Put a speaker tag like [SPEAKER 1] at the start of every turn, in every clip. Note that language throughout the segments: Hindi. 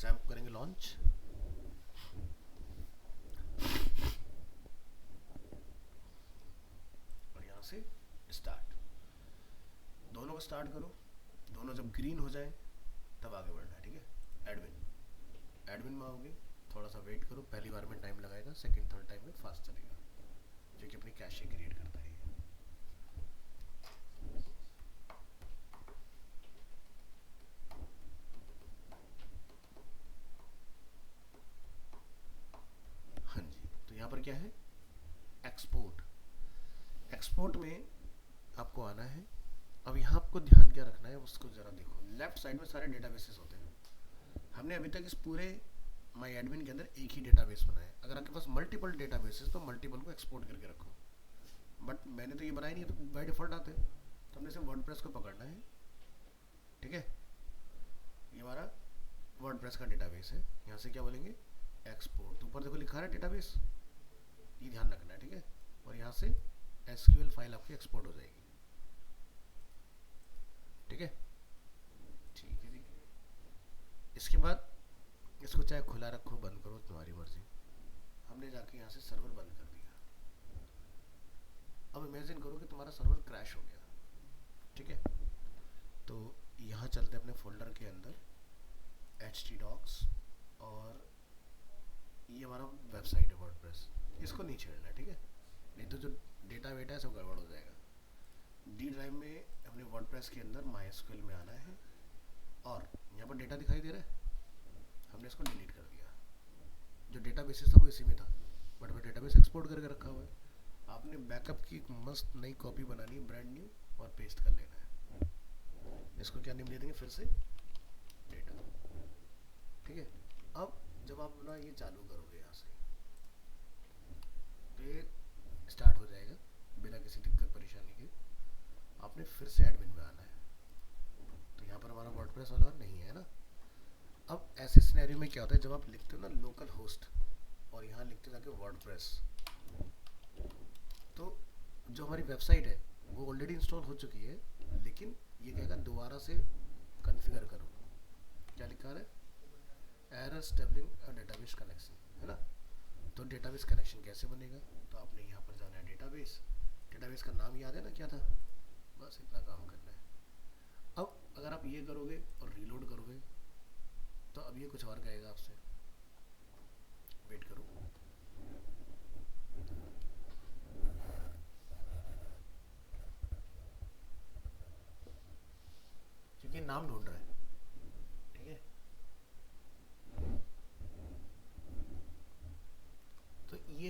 [SPEAKER 1] XAMPP करेंगे लॉन्च। और यहाँ से स्टार्ट, दोनों को स्टार्ट करो, दोनों जब ग्रीन हो जाए तब आगे बढ़ना है, ठीक है। एडमिन, एडमिन में आओगे, थोड़ा सा वेट करो, पहली बार में टाइम लगाएगा, सेकंड थर्ड टाइम में फास्ट चलेगा, जो कि अपनी कैशे क्रिएट करता है। हाँ जी, तो यहाँ पर क्या है, एक्सपोर्ट। एक्सपोर्ट में आपको आना है। अब यहाँ आपको ध्यान क्या रखना है उसको जरा देखो, लेफ्ट साइड में सारे डेटाबेसेस होते हैं। हमने अभी तक इस पूरे माई एडमिन के अंदर एक ही डेटाबेस बनाया है। अगर आपके पास मल्टीपल डेटाबेसेस तो मल्टीपल को एक्सपोर्ट करके रखो, बट मैंने तो ये बनाया नहीं है, तो बाय डिफॉल्ट आते हैं, तो हमने सिर्फ वर्डप्रेस को पकड़ना है, ठीक है। ये हमारा वर्डप्रेस का डेटाबेस है, यहाँ से क्या बोलेंगे, एक्सपोर्ट। तो ऊपर देखो लिखा है डेटाबेस, ये ध्यान रखना है, ठीक है। और यहाँ से एसक्यूएल फाइल आपकी एक्सपोर्ट हो जाएगी, ठीक है। ठीक है जी। इसके बाद इसको चाहे खुला रखो बंद करो तुम्हारी मर्जी। हमने जाके यहाँ से सर्वर बंद कर दिया। अब इमेजिन करो कि तुम्हारा सर्वर क्रैश हो गया, ठीक है। तो यहाँ चलते अपने फोल्डर के अंदर htdocs, और ये हमारा वेबसाइट है वर्डप्रेस, इसको नहीं छेड़ना है, ठीक है, नहीं तो जो डेटा वेटा है सब गड़बड़ हो जाएगा। डी ड्राइव में अपने वर्डप्रेस के अंदर MySQL में आना है, और यहाँ पर डेटा दिखाई दे रहा है, हमने इसको डिलीट कर दिया। जो डेटा बेसिस था वो इसी में था, बट मैं डेटाबेस एक्सपोर्ट करके रखा हुआ है। आपने बैकअप की एक मस्त नई कॉपी बनानी है, ब्रांड न्यू, और पेस्ट कर लेना है। इसको क्या नेम दे देंगे फिर से, डेटा, ठीक है। अब जब आप अपना ये चालू करोगे यहाँ से, तो ये स्टार्ट हो जाएगा बिना किसी दिक्कत परेशानी के। आपने फिर से एडमिन में आना है, तो यहाँ पर हमारा वर्डप्रेस वाला नहीं है ना। अब ऐसे सिनेरियो में क्या होता है, जब आप लिखते हो ना लोकल होस्ट, और यहाँ लिखते हो जाके वर्डप्रेस, तो जो हमारी वेबसाइट है वो ऑलरेडी इंस्टॉल हो चुकी है, लेकिन ये कहेगा दोबारा से कॉन्फ़िगर करो। क्या लिखा है, एरर स्टेबलिंग डेटाबेस कनेक्शन, है ना। तो डेटाबेस कनेक्शन कैसे बनेगा, तो आपने यहाँ पर जाना है डेटाबेस, डेटाबेस का नाम याद है ना क्या था, बस इतना काम करना है। अब अगर आप ये करोगे और रीलोड करोगे तो अब ये कुछ और कहेगा आपसे, वेट करो। क्योंकि नाम ढूंढ रहा है, ठीक है। तो ये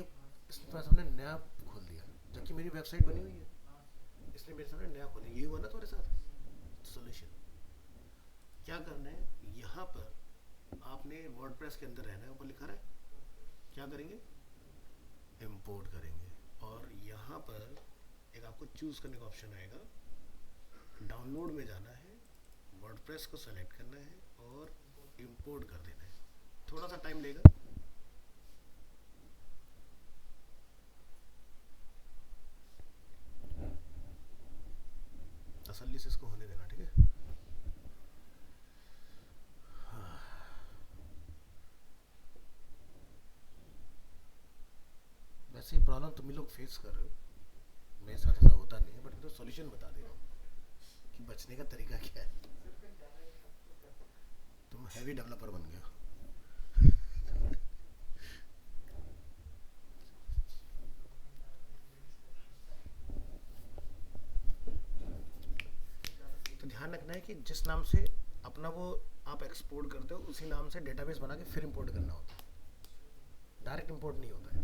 [SPEAKER 1] इसके पास हमने नया खोल दिया, जबकि मेरी वेबसाइट बनी हुई है, इसलिए मेरे सामने नया खोल, ये हुआ ना तुम्हारे साथ। सोल्यूशन क्या करना है, यहाँ पर आपने वर्डप्रेस के अंदर रहना है, ऊपर लिखा है क्या करेंगे, इंपोर्ट करेंगे। और यहाँ पर एक आपको चूज करने का ऑप्शन आएगा, डाउनलोड में जाना है, वर्डप्रेस को सेलेक्ट करना है और इंपोर्ट कर देना है। थोड़ा सा टाइम लेगा, तसल्ली से इसको होने देना, ठीक है। वैसे प्रॉब्लम तुम लोग फेस कर रहे हो, मेरे साथ ऐसा होता नहीं है, बट मैं तो सॉल्यूशन बता दे रहा हूँ कि बचने का तरीका क्या है। तुम हैवी डेवलपर बन गए हो। तो ध्यान रखना है कि जिस नाम से अपना वो आप एक्सपोर्ट करते हो उसी नाम से डेटाबेस बना के फिर इंपोर्ट करना होता है, डायरेक्ट इंपोर्ट नहीं होता है।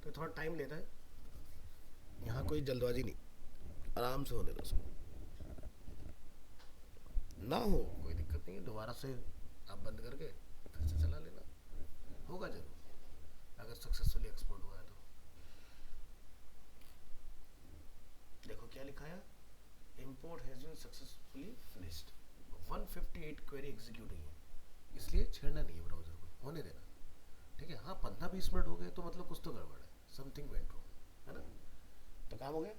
[SPEAKER 1] तो थोड़ा टाइम लेता है, यहाँ कोई जल्दबाजी नहीं, आराम से होने दो उसको, ना हो कोई दिक्कत नहीं है, दोबारा से आप बंद करके फिर से चला लेना, होगा जरूर अगर सक्सेसफुली एक्सपोर्ट हुआ है तो। देखो क्या लिखा है, import has been successfully finished, 158 query execute हुई है, इसलिए छेड़ना नहीं है ब्राउजर को, होने देना, ठीक है। हाँ 15-20 मिनट हो गए तो मतलब कुछ तो गड़बड़ है, समथिंग वेंट रॉन्ग, है ना। तो काम हो गया।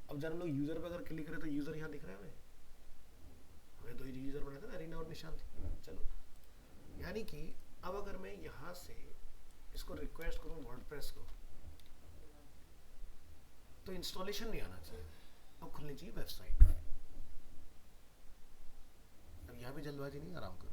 [SPEAKER 1] अब जब हम लोग यूजर पे अगर क्लिक करें तो यूजर यहाँ दिख रहा है हमें, हमने दो यूजर बनाया था ना, अरीना और निशांत। चलो यानी कि अब अगर मैं यहाँ से इसको रिक्वेस्ट करूँ वर्डप्रेस को, तो इंस्टॉलेशन नहीं आना चाहिए, अब खुलनी चाहिए वेबसाइट। अब यहाँ भी जल्दबाजी नहीं, आराम करो।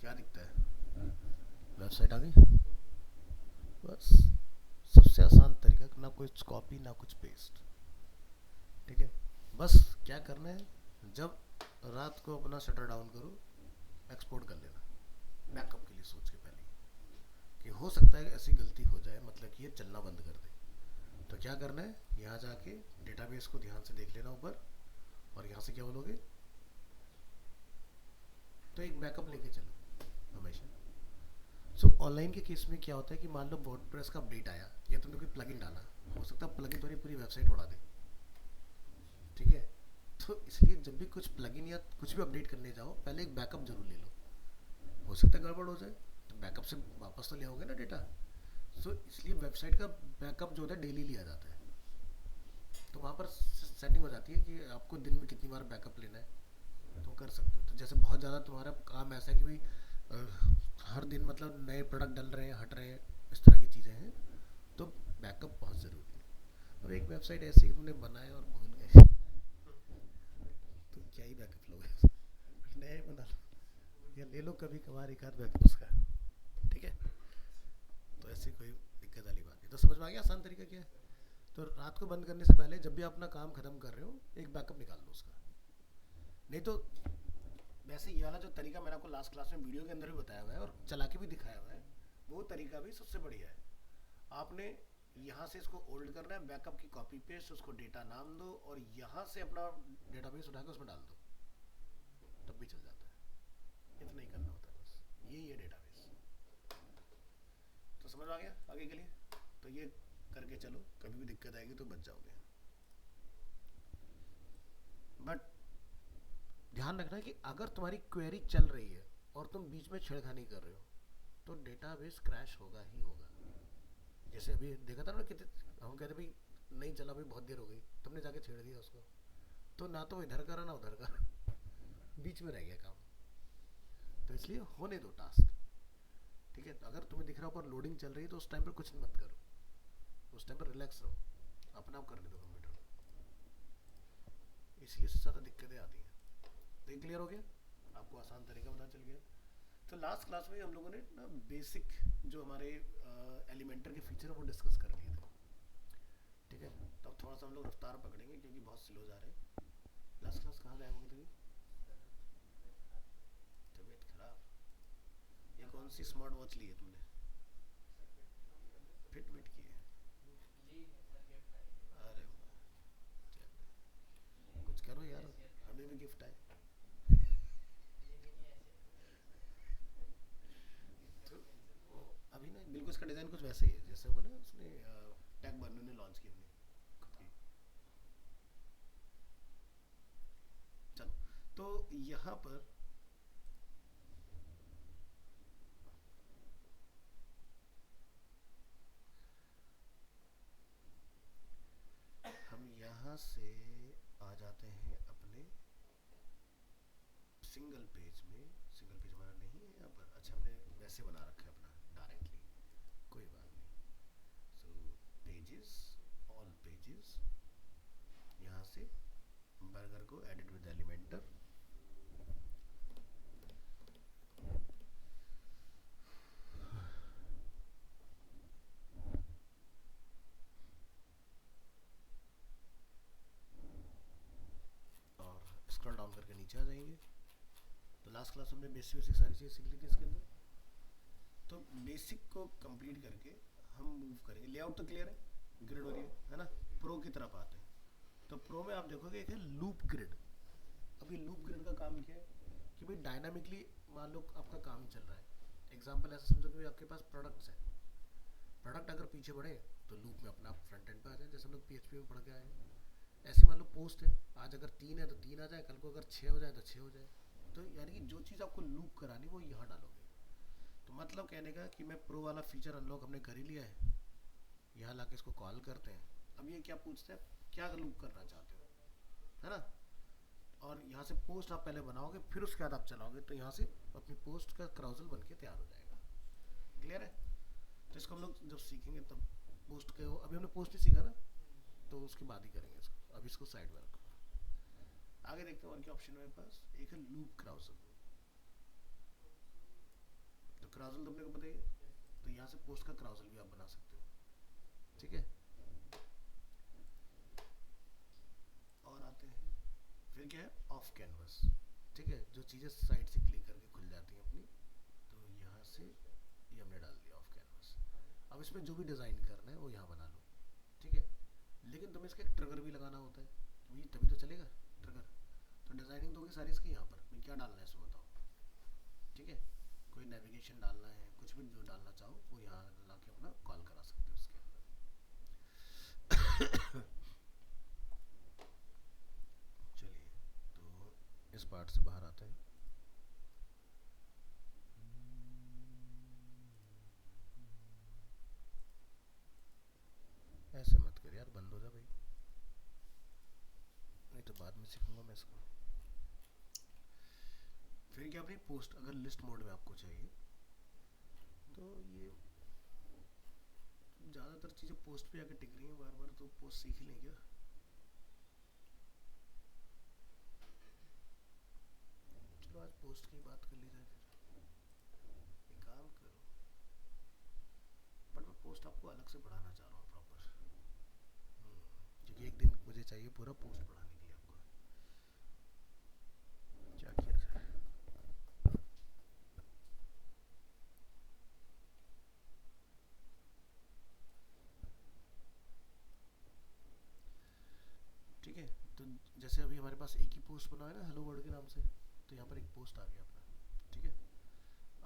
[SPEAKER 1] क्या दिखता है? वेबसाइट आ गई। बस सबसे आसान तरीका, ना कुछ कॉपी ना कुछ पेस्ट। ठीक है, बस क्या करना है, जब रात को अपना शटर डाउन करो, एक्सपोर्ट कर लेना बैकअप के लिए, सोच के पहले कि हो सकता है ऐसी गलती हो जाए, मतलब कि ये चलना बंद कर दे। तो क्या करना है, यहाँ जाके डेटाबेस को ध्यान से देख लेना ऊपर, और यहाँ से क्या बोलोगे, तो एक बैकअप लेके चलो हमेशा। सो ऑनलाइन के केस में क्या होता है कि मान लो वर्डप्रेस का अपडेट आया या तुमने कोई प्लगइन डाला, हो सकता है प्लगइन तुम्हारी पूरी वेबसाइट उड़ा दे। ठीक है, तो इसलिए जब भी कुछ प्लगइन या कुछ भी अपडेट करने जाओ, पहले एक बैकअप जरूर ले लो। हो सकता है गड़बड़ हो जाए, तो बैकअप से वापस तो ले आओगे ना डेटा। सो इसलिए वेबसाइट का बैकअप जो होता है डेली लिया जाता है। तो वहाँ पर सेटिंग हो जाती है कि आपको दिन में कितनी बार बैकअप लेना है, तो कर सकते हो। तो जैसे बहुत ज़्यादा तुम्हारा काम ऐसा है कि भाई हर दिन मतलब नए प्रोडक्ट डल रहे हैं, हट रहे हैं, इस तरह की चीज़ें हैं, तो बैकअप बहुत ज़रूरी है। और एक वेबसाइट ऐसी तुमने बनाया और भूल गए, तो क्या ही बैकअप लोगे, नया ही बना लो या ले लो कभी कभार एक आध बैकअप उसका। ठीक है, तो ऐसी कोई दिक्कत वाली बात नहीं। तो समझ में आ गया आसान तरीका क्या है। तो रात को बंद करने से पहले जब भी आप अपना काम खत्म कर रहे हो, एक बैकअप निकाल लो उसका। नहीं तो वैसे ये वाला जो तरीका मैंने आपको लास्ट क्लास में वीडियो के अंदर भी बताया हुआ है और चला के भी दिखाया हुआ है, वो तरीका भी सबसे बढ़िया है। आपने यहाँ से इसको होल्ड करना है, बैकअप की कॉपी पेस्ट, उसको डेटा नाम दो, और यहाँ से अपना डेटाबेस उठा के उसमें डाल दो, तब भी चल जाता है। इतना ही करना होता है, बस यही है डेटाबेस। तो समझ आ गया आगे के लिए। तो ये करके चलो, कभी भी दिक्कत आएगी तो बच जाओगे। बट ध्यान रखना कि अगर तुम्हारी क्वेरी चल रही है और तुम बीच में छेड़खानी कर रहे हो, तो डेटाबेस क्रैश होगा ही होगा। जैसे अभी देखा था ना, कितने हम कहते भाई नहीं चला, भाई बहुत देर हो गई, तुमने जाके छेड़ दिया उसको, तो ना तो इधर करा ना उधर करा, बीच में रह गया काम। तो इसलिए होने दो टास्क। ठीक है, तो अगर तुम्हें दिख रहा हो पर लोडिंग चल रही है, तो उस टाइम पर कुछ मत करो, उस टाइम पर रिलैक्स रहो, अपना आप करने दो कंप्यूटर को। इसलिए सबसे ज़्यादा दिक्कतें आती हैं। तो ये क्लियर हो गया, आपको आसान तरीका पता चल गया। तो लास्ट क्लास में हम लोगों ने ना बेसिक जो हमारे एलिमेंटर के फीचर है वो डिस्कस कर लिए थे। ठीक है, तो अब थोड़ा सा हम लोग रफ्तार पकड़ेंगे क्योंकि बहुत स्लो जा रहे हैं। लास्ट क्लास कहाँ गए होंगे थे? तबीयत खराब? ये कौन सी स्मार्ट वॉच ली है तुमने? फिट की है? अरे कुछ करो यार, हमें भी गिफ्ट आए। तो अभी ना बिल्कुल इसका डिज़ाइन कुछ वैसे ही है जैसे वो ना उसने टैग बर्नर ने लॉन्च की अपनी खुद की। चलो, तो यहाँ पर हम यहाँ से आ जाते हैं अपने सिंगल पेज में। सिंगल पेज हमारा नहीं है यहाँ पर, अच्छा हमने वैसे बना रखा है अपना डायरेक्टली, कोई बात नहीं। सो पेजेस, ऑल पेजेस, यहाँ से बर्गर को एडिट विद एलिमेंटर, और स्क्रॉल डाउन करके नीचे आ जाएंगे। तो लास्ट क्लास हमने बेसिक बेसिक सारी चीज़ें सीख ली थी इसके अंदर। तो बेसिक को कंप्लीट करके हम मूव करेंगे। लेआउट तो क्लियर है, ग्रिड हो रही है ना। प्रो प्रो की तरफ आते हैं। तो प्रो में आप देखोगे एक है लूप ग्रिड। अभी लूप ग्रिड का काम क्या है कि भाई डायनामिकली मान लो आपका काम चल रहा है। एग्जाम्पल ऐसा समझो कि आपके पास प्रोडक्ट्स है, प्रोडक्ट अगर पीछे बढ़े तो लूप में अपना फ्रंट एंड पे आ जाए, जैसे हम लोग पीएचपी में पढ़ के आए। ऐसे मान लो पोस्ट है, आज अगर 3 है तो 3 आ जाए, कल को अगर 6 हो जाए तो 6 हो जाए। तो यानी कि जो चीज़ आपको लूप करानी वो यहाँ डालोगे। तो मतलब कहने का कि मैं प्रो वाला फीचर अनलॉक हमने कर ही लिया है, यहाँ ला के इसको कॉल करते हैं। अब ये क्या पूछते हैं, क्या लूप करना चाहते हो, है ना। और यहाँ से पोस्ट आप पहले बनाओगे, फिर उसके बाद आप चलाओगे, तो यहाँ से अपनी पोस्ट का क्राउजल बन के तैयार हो जाएगा। क्लियर है। तो इसको हम लोग जब सीखेंगे तब पोस्ट के हो, अभी हमने पोस्ट ही सीखा ना, तो उसके बाद ही करेंगे इसको। अभी इसको साइड में रखो, आगे देखते हैं और क्या ऑप्शन है मेरे पास। एक है लूप क्राउजल। तो क्राउजल तो अपने को पता ही है, तो यहाँ से पोस्ट का क्राउजल भी आप बना सकते हो। ठीक है। और आते हैं फिर क्या है, ऑफ कैनवस। ठीक है, जो चीज़ें साइड से क्लिक करके खुल जाती हैं अपनी, तो यहाँ से ये हमने डाल दिया ऑफ कैनवस। अब इसमें जो भी डिज़ाइन करना है वो यहाँ बना लो। ठीक है, लेकिन तुम्हें इसका एक ट्रिगर भी लगाना होता है, तभी तो चलेगा ट्रिगर। तो डिज़ाइनिंग दोगे सारी इसकी यहाँ पर, मैं क्या डालना है इसमें बताओ। ठीक है, कोई नेविगेशन डालना है, कुछ भी जो डालना चाहो वो यहाँ ला के अपना कॉल करा सकते हो उसके अंदर। चलिए, तो इस पार्ट से बाहर आते हैं। ऐसे मत कर यार, बंद हो जा भाई, नहीं तो बाद में सीखूंगा मैं इसको। फिर क्या भाई, पोस्ट अगर लिस्ट मोड में आपको चाहिए तो ये ज़्यादातर चीज़ें पोस्ट पे आके टिक रही हैं बार बार, तो पोस्ट सीख ही लें क्या। चलो आज पोस्ट की बात कर ली जाए फिर। एक काम करो, बट मैं पोस्ट आपको अलग से पढ़ाना चाह रहा हूँ प्रॉपर, क्योंकि एक दिन मुझे चाहिए पूरा पोस्ट पढ़ाने के लिए आपको। क्या किया जाए। ठीक है, तो जैसे अभी हमारे पास एक ही पोस्ट बना है ना हेलो वर्ल्ड के नाम से, तो यहाँ पर एक पोस्ट आ गया अपना। ठीक है,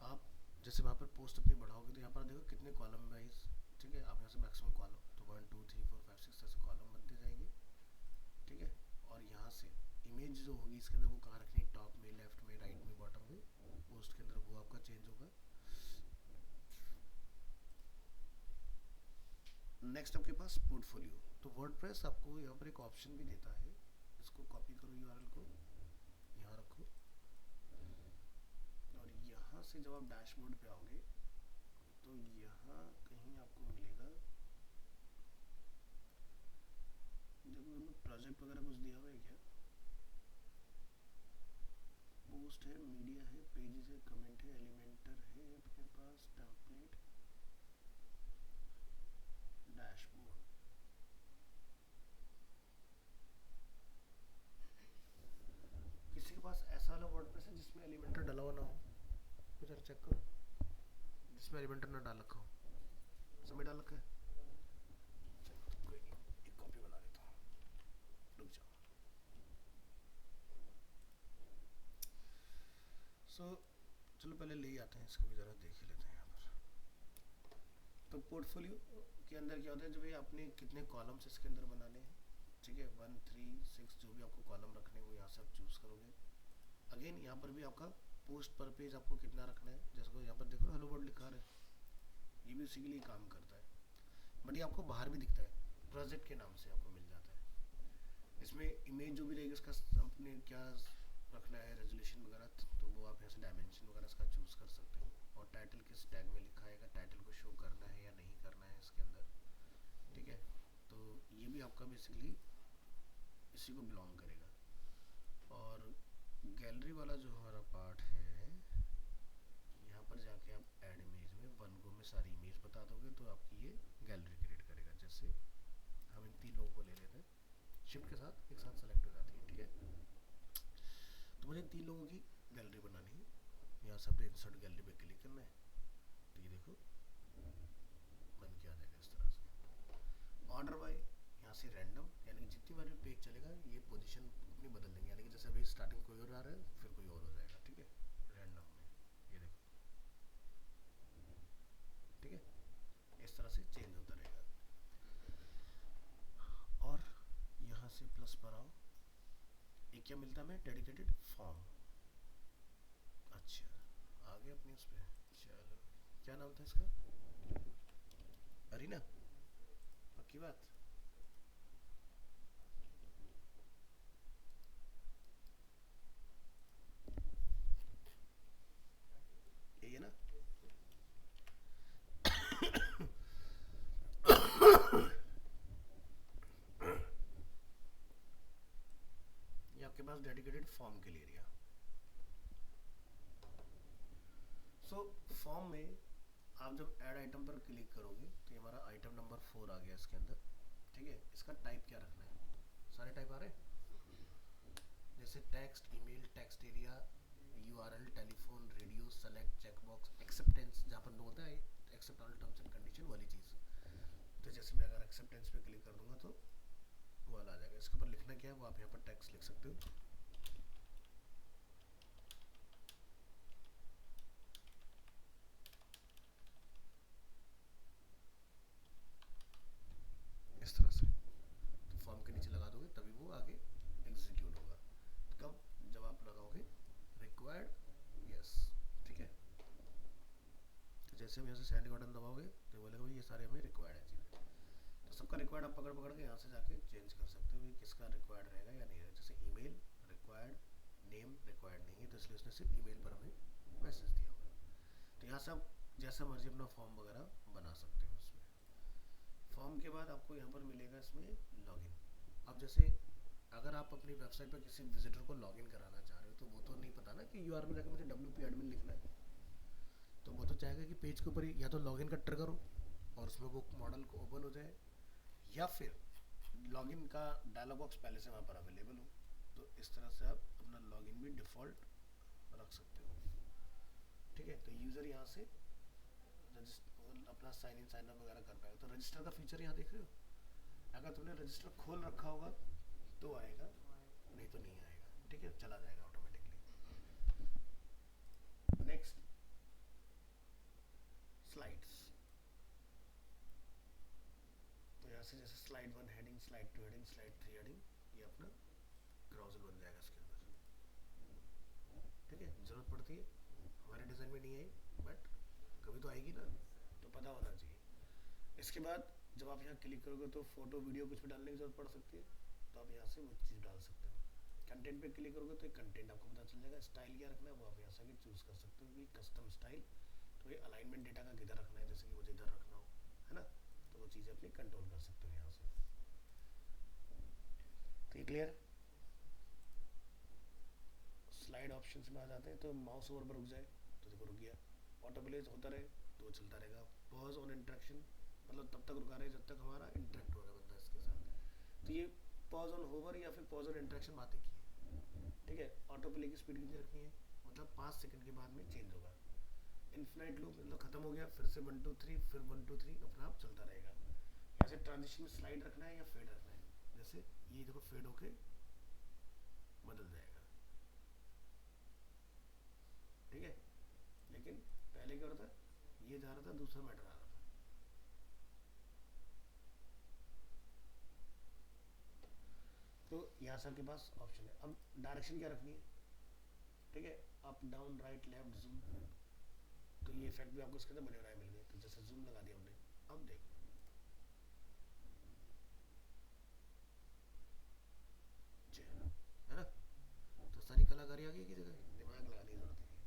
[SPEAKER 1] आप जैसे वहाँ पर पोस्ट अपनी बढ़ाओगे तो यहाँ पर देखो कितने कॉलम वाइज। ठीक है, आप यहाँ से मैक्सिमम कॉलम, तो 1 2 3 4 5 6 ऐसे कॉलम बनते जाएंगे। ठीक है, और यहाँ से इमेज जो होगी इसके अंदर वो कहाँ रखनी है, टॉप में, लेफ्ट में, राइट में, बॉटम में, पोस्ट के अंदर वो आपका चेंज होगा। नेक्स्ट आपके पास पोर्टफोलियो। तो वर्डप्रेस आपको यहाँ पर एक ऑप्शन भी देता है, इसको कॉपी करो यूआरएल को, यहाँ रखो, और यहाँ से जब आप डैशबोर्ड पे आओगे तो यहाँ कहीं आपको मिलेगा, देखो प्रोजेक्ट वगैरह कुछ दिया हुआ है क्या, पोस्ट है, मीडिया है, पेजेस है, कमेंट है, एलिमेंटर है अपने पास, टेम्पलेट, डैशबोर्ड। किसी के पास ऐसा वाला वर्डप्रेस है जिसमें एलिमेंटर डला हुआ ना हो, कुछ चेक करो, जिसमें एलिमेंटर ना डाल रखा हो। समय डाल रखा है, चलो तो कोई नहीं, एक कॉपी बना लेता हूँ, रुक जाओ। चलो पहले ले ही आते हैं इसको भी, ज़रा देख ही लेते हैं यहाँ पर। तो पोर्टफोलियो के अंदर क्या होता है, जब ये आपने कितने कॉलम्स इसके अंदर बनाने हैं। ठीक है, 1 3 6 जो भी आपको कॉलम रखने हैं वो यहाँ से आप चूज़ करोगे। अगेन यहाँ पर भी आपका पोस्ट पर पेज आपको कितना रखना है, जैसे को यहाँ पर देखो हेलो वर्ल्ड लिखा है, ये भी उसी के लिए काम करता है। बट ये आपको बाहर भी दिखता है, प्रोजेक्ट के नाम से आपको मिल जाता है। इसमें इमेज जो भी रहेगी उसका अपने क्या रखना है, रेजोल्यूशन वगैरह, तो वो आप यहाँ से डायमेंशन वगैरह इसका चूज़ कर सकते हो। और टाइटल किस टैग में लिखा है, टाइटल को शो करना है या नहीं करना है इसके अंदर। ठीक है, तो ये भी आपका बेसिकली इसी को बिलोंग करेगा। और गैलरी वाला जो हमारा पार्ट है, यहाँ पर जाके आप ऐड इमेज में 1 गो में सारी इमेज बता दोगे तो आपकी ये गैलरी क्रिएट करेगा। जैसे हम इन 3 लोगों को ले लेते हैं, शिफ्ट के साथ एक साथ सेलेक्ट हो जाती है। ठीक है, तो मुझे 3 लोगों की गैलरी बनानी है, यहाँ से अपने इंसर्ट गैलरी पे क्लिक करना है, तो ये देखो बन के आ जाएगा इस तरह से। ऑर्डर बाय, यहाँ से रैंडम, यानी कि जितनी बार भी पेज चलेगा ये पोजीशन अपनी बदल देंगे, यानी कि जैसे अभी स्टार्टिंग कोई और आ रहा है फिर कोई और हो जाएगा, ठीक है, रैंडम में, ये देखो, ठीक है, इस तरह से चेंज होता रहेगा। और यहाँ से प्लस पर आओ, एक क्या मिलता है हमें, डेडिकेटेड फॉर्म। अच्छा, आगे अपनी उस पर, चलो क्या नाम था इसका, अरीना, पक्की बात, यही है ना। ये आपके पास डेडिकेटेड फॉर्म के लिए एरिया। सो फॉर्म में आप जब ऐड आइटम पर क्लिक करोगे तो ये हमारा आइटम नंबर 4 आ गया इसके अंदर, ठीक है। इसका टाइप क्या रखना है, सारे टाइप आ रहे हैं, जैसे text, email, text area, URL, telephone, radio, select, checkbox, acceptance, जहाँ पर होता है accept all terms and condition वाली चीज़। तो जैसे मैं अगर एक्सेप्टेंस पे क्लिक कर दूंगा तो वो वाला आ जाएगा। इसके ऊपर लिखना क्या है वो आप यहाँ पर टेक्स्ट लिख सकते हो, इस तरह से। तो फॉर्म के नीचे लगा दोगे तभी वो आगे एग्जीक्यूट होगा। कब, जब आप लगाओगे रिक्वायर्ड यस, ठीक है। तो जैसे हम यहाँ से सेंड का बटन दबाओगे तो बोलेगा भाई ये सारे हमें रिक्वायर्ड है चीज़ें। तो सबका रिक्वायर्ड आप पकड़ पकड़ के यहाँ से जाके चेंज कर सकते हो कि किसका रिक्वायर्ड रहेगा या नहीं रहेगा। जैसे ईमेल रिक्वायर्ड, नेम रिक्वायर्ड नहीं है तो इसलिए उसने सिर्फ ईमेल पर हमें मैसेज दिया होगा। तो यहाँ से आप जैसा मर्जी अपना फॉर्म वगैरह बना सकते हो उसमें। फॉर्म के बाद आपको यहाँ पर मिलेगा इसमें लॉगिन। अब जैसे अगर आप अपनी वेबसाइट पर किसी विजिटर को लॉगिन कराना चाह रहे हो तो वो तो नहीं पता ना कि यूआरएल में जाकर मुझे WP एडमिन लिखना है, तो वो तो चाहेगा कि पेज के ऊपर ही या तो लॉगिन का ट्रिगर हो और उसमें वो मॉडल को ओपन हो जाए, या फिर लॉगिन का डायलॉग बॉक्स पहले से वहाँ पर अवेलेबल हो। तो इस तरह से आप अपना लॉगिन भी डिफ़ॉल्ट रख सकते हो, ठीक है। तो यूज़र यहाँ से अपना साइन इन साइन अप वगैरह कर पाएगा। तो रजिस्टर का फीचर यहाँ देख रहे हो, अगर तुमने रजिस्टर खोल रखा होगा तो आएगा, नहीं तो नहीं आएगा, ठीक है, चला जाएगा ऑटोमेटिकली। Next, slides. तो यहाँ से जैसे slide 1 heading, slide 2 heading, slide 3 heading, ये अपना क्राउजल बन जाएगा इसके अंदर, ठीक है। ज़रूरत पड़ती है, हमारे डिज़ाइन में नहीं आई बट कभी तो आएगी ना, तो पता होना चाहिए। इसके बाद जब आप यहाँ क्लिक करोगे तो फोटो वीडियो कुछ भी डालने की जरूरत पड़ सकती है, तो आप यहाँ से वो चीज़ डाल सकते हो। कंटेंट पे क्लिक करोगे तो एक कंटेंट आपको पता चल जाएगा। स्टाइल क्या रखना है वो आप यहाँ से चूज़ कर सकते हो कि कस्टम स्टाइल, तो ये अलाइनमेंट डेटा का किधर रखना है, जैसे कि मुझे इधर रखना हो, है ना, तो वो चीज़ें अपनी कंट्रोल कर सकते हो यहाँ से। तो ये क्लियर। स्लाइड ऑप्शन में आ जाते हैं तो माउस ओवर पर रुक जाए तो देखो रुक गया, ऑटो प्ले होता रहे तो वो चलता रहेगा। पॉज ऑन इंटरेक्शन, मतलब तब तक रुका रहे जब तक हमारा इंटरेक्ट हो रहा है बंदा इसके साथ। तो ये पॉज ऑन होवर या फिर पॉज ऑन इंटरेक्शन बातें की है, ठीक है। ऑटो प्ले की स्पीड कितनी रखनी है, मतलब 5 सेकंड के बाद में चेंज होगा। इन्फिनाइट लूप, मतलब खत्म हो गया फिर से 1 2 3, फिर 1 2 3 अपना आप चलता रहेगा। यहाँ से ट्रांजिशन में स्लाइड रखना है या फेड रखना है, जैसे ये देखो फेड होके बदल जाएगा, ठीक है। लेकिन पहले क्या हो रहा था, ये जा रहा था दूसरा मैटर आ रहा था। तो यहाँ से आपके पास ऑप्शन है। अब डायरेक्शन क्या रखनी है, ठीक है, up down right left zoom. तो ये इफेक्ट भी आपको इसके अंदर बने बनाए मिल गए। तो जैसे जूम लगा दिया हमने, अब देखो है ना, तो सारी कलाकारी आ गई की जगह, दिमाग लगाने की जरूरत नहीं है।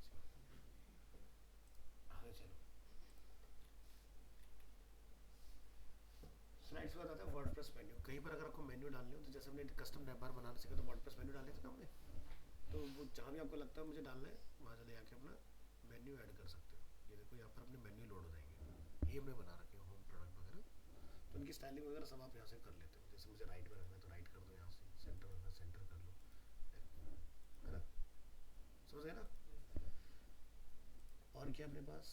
[SPEAKER 1] आगे चलो, स्लाइड्स में आता है वर्डप्रेस मेन्यू। कहीं पर अगर आपको मेन्यू डालने हो तो जैसे हमने कस्टम टैब बार बनाना सीखा तो वर्डप्रेस मेन्यू डाले थे ना हमने, तो वो जहाँ भी आपको लगता है मुझे डालना है वहाँ चले आके अपना मेन्यू ऐड कर सकते हो। ये देखो यहाँ पर अपने मेन्यू लोड हो जाएंगे, ये हमने बना रखे हो होम प्रोडक्ट वगैरह। तो उनकी स्टाइलिंग वगैरह सब आप यहाँ से कर लेते हो। जैसे मुझे राइट में रखना है तो राइट कर दो, यहाँ से सेंटर में रखना है सेंटर कर लो, है ना, समझ गए ना। और क्या अपने पास,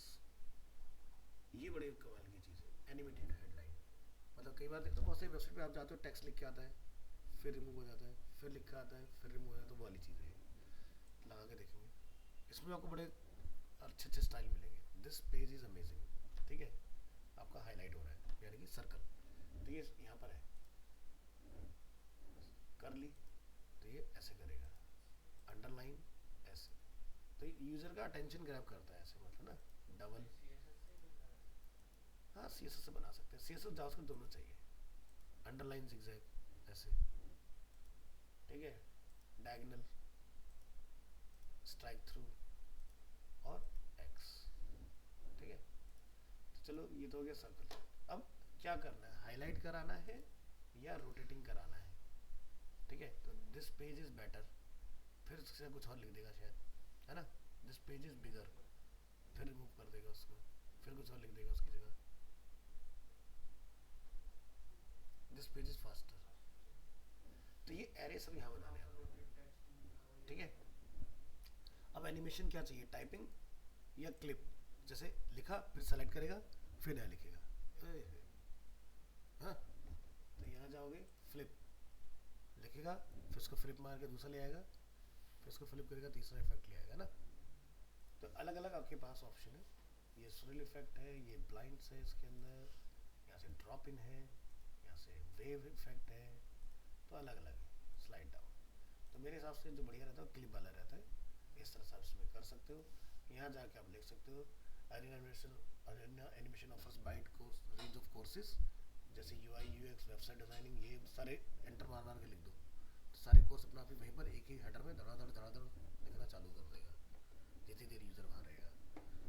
[SPEAKER 1] ये बड़े कमाल की चीज़ है, एनिमेटेड हेडलाइन। मतलब कई बार देखते हो बहुत सी वेबसाइट पे आप जाते हो, टेक्स्ट लिख के आता है, फिर रिमूव हो जाता है, फिर लिख के आता है, फिर रिमूव हो जाता है, तो वो वाली चीज़ है। लगा के देखेंगे, इसमें आपको बड़े अच्छे अच्छे स्टाइल मिलेंगे। दिस पेज इज़ अमेजिंग, ठीक है। आपका हाईलाइट हो रहा है यानी कि सर्कल, तो ये यहाँ पर है, कर ली तो ये ऐसे करेगा, अंडरलाइन ऐसे, तो यूज़र का अटेंशन ग्रैब करता है ऐसे, मतलब ना डबल। हाँ सी एस एस से बना सकते हैं, सी एस एस जावास्क्रिप्ट दोनों चाहिए, अंडरलाइन जिगजैग ऐसे, ठीक है, डायगोनल, स्ट्राइक थ्रू और एक्स, ठीक है। तो चलो ये तो हो गया सर्कल। अब क्या करना है, हाईलाइट कराना है या रोटेटिंग कराना है, ठीक है। तो दिस पेज इज बेटर, फिर उससे कुछ और लिख देगा शायद, है ना। दिस पेज इज बिगर, फिर रिमूव कर देगा उसको, फिर कुछ और लिख देगा उसकी जगह। दिस पेज इज फास्टर, तो ये एरे सब यहाँ बनाने हैं, ठीक है। अब एनिमेशन क्या चाहिए, टाइपिंग या क्लिप, जैसे लिखा फिर सेलेक्ट करेगा फिर नया लिखेगा, हाँ। तो यहाँ जाओगे फ्लिप, लिखेगा फिर उसको फ्लिप मार के दूसरा ले आएगा, फिर उसको फ्लिप करेगा तीसरा इफेक्ट ले आएगा ना। तो अलग अलग आपके पास ऑप्शन है, ये स्रिल इफेक्ट है, ये ब्लाइंड्स है इसके अंदर, यहाँ से ड्रॉप इन है, यहाँ से वेव इफेक्ट है, तो अलग अलग है, स्लाइड डाउन। तो मेरे हिसाब से जो बढ़िया रहता है क्लिप वाला रहता है, इस तरह से आप इसमें कर सकते हो। यहाँ जाके आप लिख सकते हो Arena Animation offers wide course range of courses, जैसे U I U X, website designing, ये सारे एंटर मार मार के लिख दो, तो सारे कोर्स अपना आप ही वहीं पर एक ही हेडर में धड़ाधड़ धड़ाधड़ लिखना चालू कर देगा जितनी देर यूज़र वहाँ रहेगा।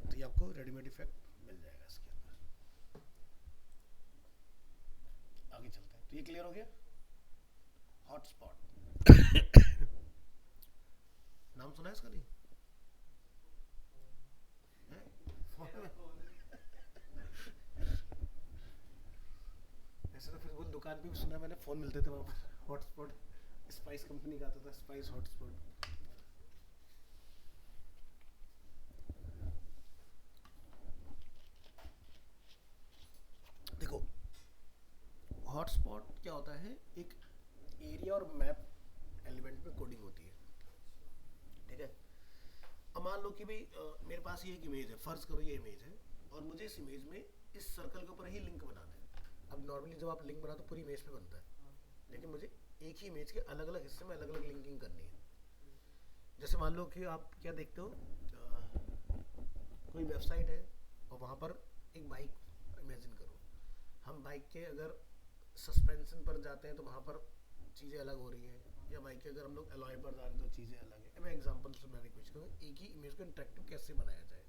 [SPEAKER 1] तो ये आपको रेडीमेड इफेक्ट मिल जाएगा इसके अंदर। आगे चलते हैं, तो ये क्लियर हो गया। हॉटस्पॉट नाम सुना है इसका, नहीं है? फोन में ऐसे तो फिर वो दुकान पे भी सुना मैंने, फ़ोन मिलते थे वहाँ पर हॉटस्पॉट, स्पाइस कंपनी का आता था, स्पाइस हॉटस्पॉट। देखो हॉटस्पॉट क्या होता है, एक एरिया और मैप एलिमेंट में कोडिंग होती है, ठीक है। अब मान लो कि भाई मेरे पास ये एक इमेज है, फ़र्ज़ करो ये इमेज है, और मुझे इस इमेज में इस सर्कल के ऊपर ही लिंक बनाना है। अब नॉर्मली जब आप लिंक बनाते हो पूरी इमेज पे बनता है, लेकिन मुझे एक ही इमेज के अलग अलग हिस्से में अलग अलग लिंकिंग करनी है। जैसे मान लो कि आप क्या देखते हो, कोई वेबसाइट है और वहाँ पर एक बाइक इमेजिन करो, हम बाइक के अगर सस्पेंशन पर जाते हैं तो वहाँ पर चीज़ें अलग हो रही हैं, या बाइक के अगर हम लोग अलॉय पर जा रहे हैं तो चीज़ें अलग हैं। मैं एग्जांपल से बनाने की कोशिश करूँ एक ही इमेज को इंटरेक्टिव कैसे बनाया जाए।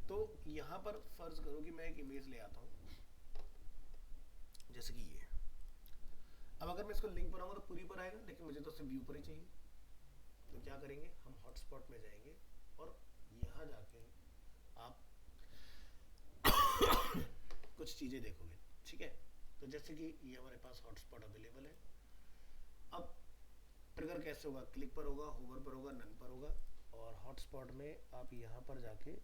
[SPEAKER 1] तो यहाँ पर फ़र्ज़ करो कि मैं एक इमेज ले आता हूँ जैसे कि ये, अब अगर मैं इसको लिंक बनाऊंगा तो पूरी पर आएगा, लेकिन मुझे तो सिर्फ व्यू पर ही चाहिए। तो क्या करेंगे, हम हॉटस्पॉट में जाएंगे और यहाँ जाके आप कुछ चीज़ें देखोगे, ठीक है। तो जैसे कि ये हमारे पास हॉटस्पॉट अवेलेबल है। अब ट्रिगर कैसे होगा, क्लिक पर होगा, होवर पर होगा, नन पर होगा, और हॉटस्पॉट में आप यहाँ पर जाके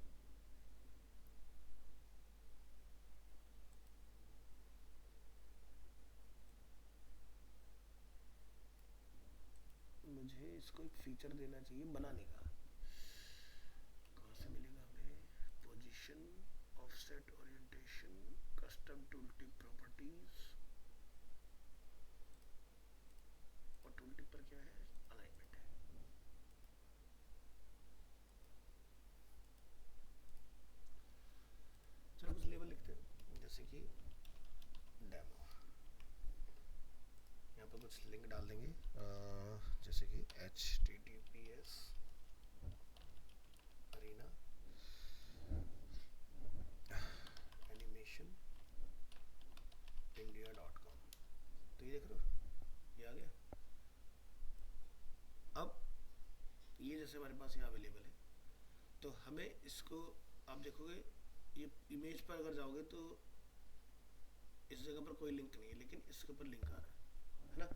[SPEAKER 1] मुझे इसको एक फीचर देना चाहिए बनाने का, कहाँ से मिलेगा हमें, position, offset, orientation, custom tool tip properties, और टूल टिप पर क्या है, अलाइनमेंट है। चलो कुछ लेवल लिखते हैं, जैसे कि डेमो, यहाँ पर कुछ लिंक डाल देंगे, जैसे कि https अरीना एनिमेशन india.com। तो ये देख रहे हो ये आ गया। अब ये जैसे हमारे पास यहाँ अवेलेबल है, तो हमें इसको, आप देखोगे ये इमेज पर अगर जाओगे तो इस जगह पर कोई लिंक नहीं है, लेकिन इसके ऊपर लिंक आ रहा है ना।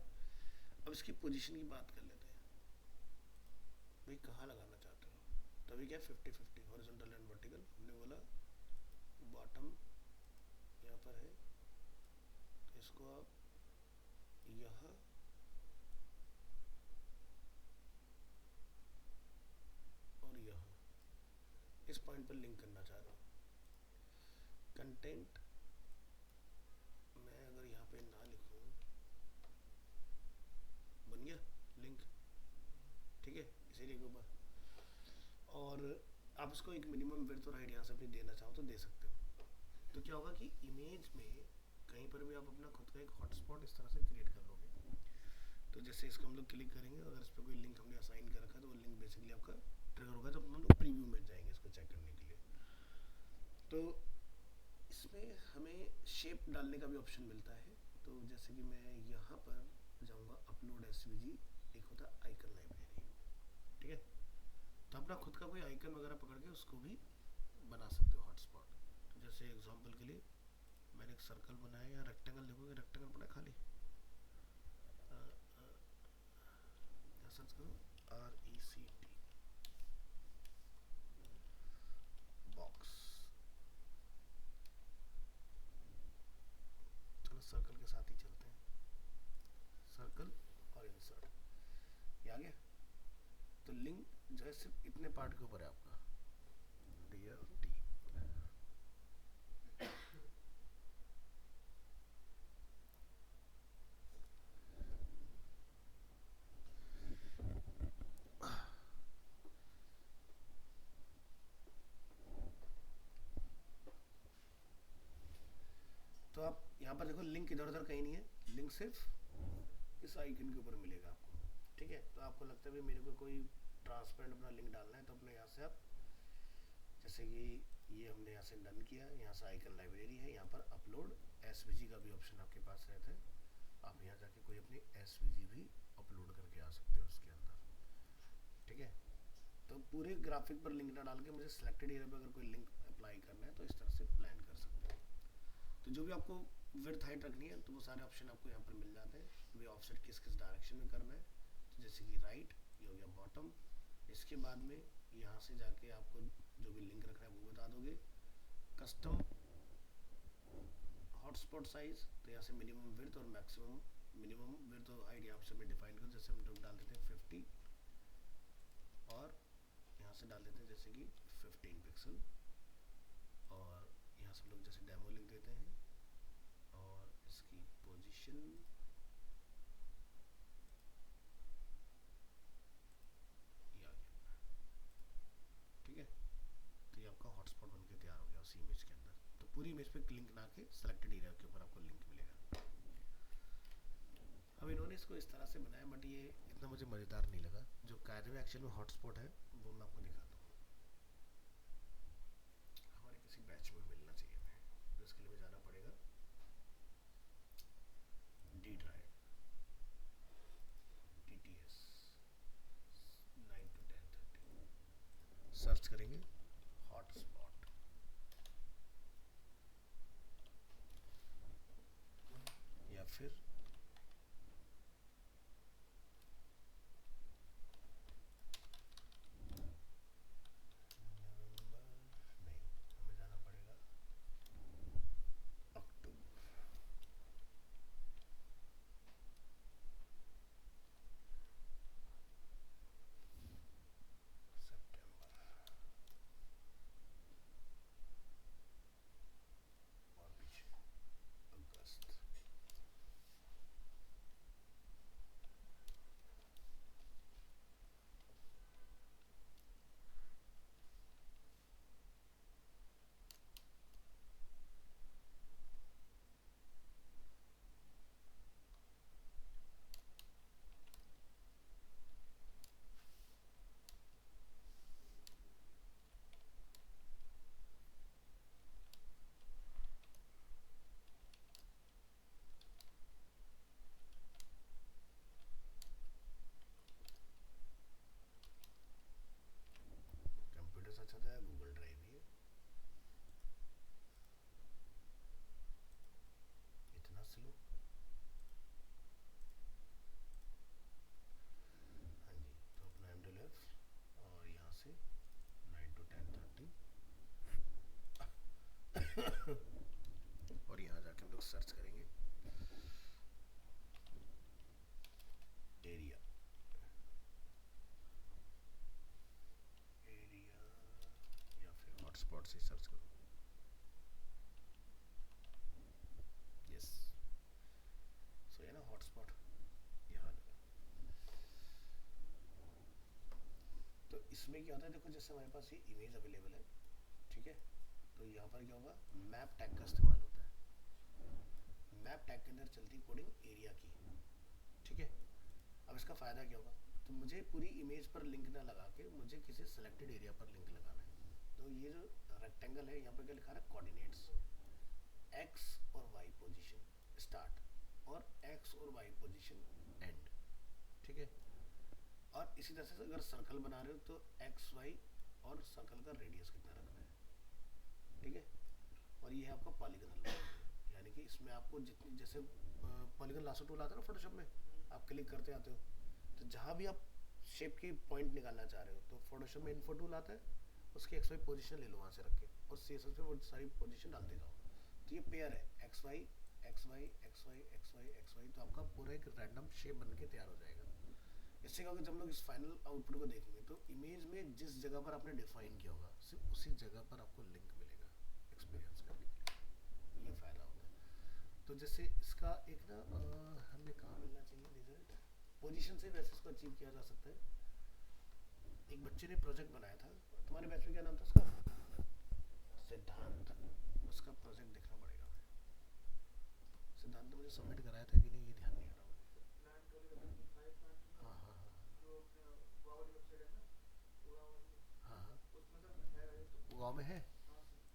[SPEAKER 1] अब इसकी पोजीशन की बात कर लेते हैं, भाई कहाँ लगाना चाहते हो। तो अभी क्या 50-50 हॉरिजॉन्टल एंड वर्टिकल, हमने बोला बॉटम यहाँ पर है इसको आप यहाँ और यहाँ इस पॉइंट पर लिंक करना चाह रहा हूँ। कंटेंट मैं अगर यहाँ पे ना लिखूँ, बन गया लिंक, ठीक है, इसीलिए के ऊपर। और आप इसको एक मिनिमम विड्थ और हाइट यहाँ से अपनी देना चाहो तो दे सकते हो। तो क्या होगा कि इमेज में कहीं पर भी आप अपना खुद का एक हॉटस्पॉट इस तरह से क्रिएट कर लोगे। तो जैसे इसको हम लोग क्लिक करेंगे, अगर इस पर कोई लिंक हमने असाइन कर रखा है तो वो लिंक बेसिकली आपका ट्रिगर होगा जब हम लोग प्रीव्यू में जाएंगे इसको चेक करने के लिए। तो इसमें हमें शेप डालने का भी ऑप्शन मिलता है। तो जैसे कि मैं यहाँ पर जाऊँगा अपलोड एसवीजी, एक होता है आइकन लाइब्रेरी, ठीक है। तो अपना खुद का कोई आइकन वगैरह पकड़ के उसको भी बना सकते हो हॉटस्पॉट। तो जैसे एग्जांपल के लिए मैंने एक सर्कल बनाया, या रेक्टेंगल, देखोगे रेक्टेंगल बना खाली, सर्च करो RECT बॉक्स, चलो सर्कल के साथ ही चलते हैं, सर्कल और इंसर्ट, ये आ गया। तो लिंक जो है सिर्फ इतने पार्ट के ऊपर है आपका, DRT। तो आप यहाँ पर देखो लिंक इधर उधर कहीं नहीं है, लिंक सिर्फ इस आइकन के ऊपर मिलेगा आपको, ठीक है। तो आपको लगता है भाई मेरे को कोई ट्रांसपेरेंट अपना लिंक डालना है, तो अपने यहाँ से आप, जैसे कि ये हमने यहाँ से डन किया, यहाँ से आइकन लाइब्रेरी है, यहाँ पर अपलोड एसवीजी का भी ऑप्शन आपके पास रहता है। आप यहाँ जाके कोई अपनी एसवीजी भी अपलोड करके आ सकते हो उसके अंदर, ठीक है। तो पूरे ग्राफिक पर लिंक ना डाल के मुझे सिलेक्टेड एरिया पर अगर कोई लिंक अप्लाई करना है तो इस तरह से प्लान कर सकते हो। तो जो भी आपको विड्थ हाइट रखनी है तो वो सारे ऑप्शन आपको यहाँ पर मिल जाते हैं। वे ऑफसेट किस किस डायरेक्शन में करना है, तो जैसे कि राइट, ये हो गया बॉटम। इसके बाद में यहाँ से जाके आपको जो भी लिंक रखना है वो बता दोगे। कस्टम हॉटस्पॉट साइज, तो यहाँ से मिनिमम विड्थ और मैक्सिमम, मिनिमम विड्थ और हाइट यहाँ से डिफाइन करो। जैसे हम लोग डाल देते हैं 50 और यहाँ से डाल देते हैं जैसे कि 15 पिक्सल, और यहाँ से हम लोग जैसे डेमो लिख देते हैं, और इसकी पोजीशन ये आ गया, ठीक है। तो ये आपका हॉटस्पॉट बनके तैयार हो गया उसी इमेज के अंदर। तो पूरी इमेज पे लिंक ना के सिलेक्टेड एरिया के ऊपर आपको लिंक मिलेगा। अब इन्होंने इसको इस तरह से बनाया, बट ये इतना मुझे मज़ेदार नहीं लगा। जो कार्य में एक्चुअल में हॉटस्पॉट है वो मैं आपको दिखाता हूँ, हमारे किसी बैच में मिलना चाहिए हमें। तो इसके लिए जाना पड़ेगा D drive TTS 9 to 10:30, search करेंगे हॉटस्पॉट, या फिर इसमें क्या होता है, देखो जैसे हमारे पास ये इमेज अवेलेबल है, ठीक है, तो यहाँ पर क्या होगा, मैप टैग का इस्तेमाल होता है। मैप टैग के अंदर चलती कोडिंग एरिया की, ठीक है। अब इसका फ़ायदा क्या होगा, तो मुझे पूरी इमेज पर लिंक ना लगा के मुझे किसी सिलेक्टेड एरिया पर लिंक लगाना है। तो ये जो रेक्टेंगल है यहाँ पर क्या लिखा है, कोऑर्डिनेट्स, एक्स और वाई पोजीशन स्टार्ट और एक्स और वाई पोजीशन एंड, ठीक है। और इसी तरह से अगर सर्कल बना रहे हो तो एक्स वाई और सर्कल का रेडियस कितना रखना है, ठीक है। और ये है आपका पॉलीगनल, यानी कि इसमें आपको जितनी, जैसे पॉलीगन लासो टूल आता है ना फोटोशॉप में, आप क्लिक करते आते हो, तो जहाँ भी आप शेप की पॉइंट निकालना चाह रहे हो तो फोटोशॉप में इन्फो टूल आता है, उसकी एक्स वाई पोजीशन ले लो वहाँ से रख के और सीएसएस पे वो सारी पोजीशन डालते जाओ। तो ये पेयर है X Y X Y X Y X Y X Y, तो आपका पूरा एक रैंडम शेप बन के तैयार हो जाएगा। इससे क्या होगा, जब लोग इस फाइनल आउटपुट को देखेंगे तो इमेज में जिस जगह पर आपने डिफाइन किया होगा सिर्फ उसी जगह पर आपको लिंक मिलेगा एक्सपीरियंस करने के लिए, ये फ़ायदा होगा। तो जैसे इसका एक ना हमें कहाँ मिलना चाहिए रिजल्ट, पोजीशन से वैसे इसको अचीव किया जा सकता है। एक बच्चे ने प्रोजेक्ट बनाया था, तुम्हारे बैच में क्या नाम था उसका, सिद्धांत, उसका प्रोजेक्ट देखना पड़ेगा हमें। सिद्धांत ने मुझे सबमिट कराया था कि नहीं ये ध्यान नहीं आ रहा मुझे। हाँ हाँ हाँ हाँ हाँ, वो गाँव में है,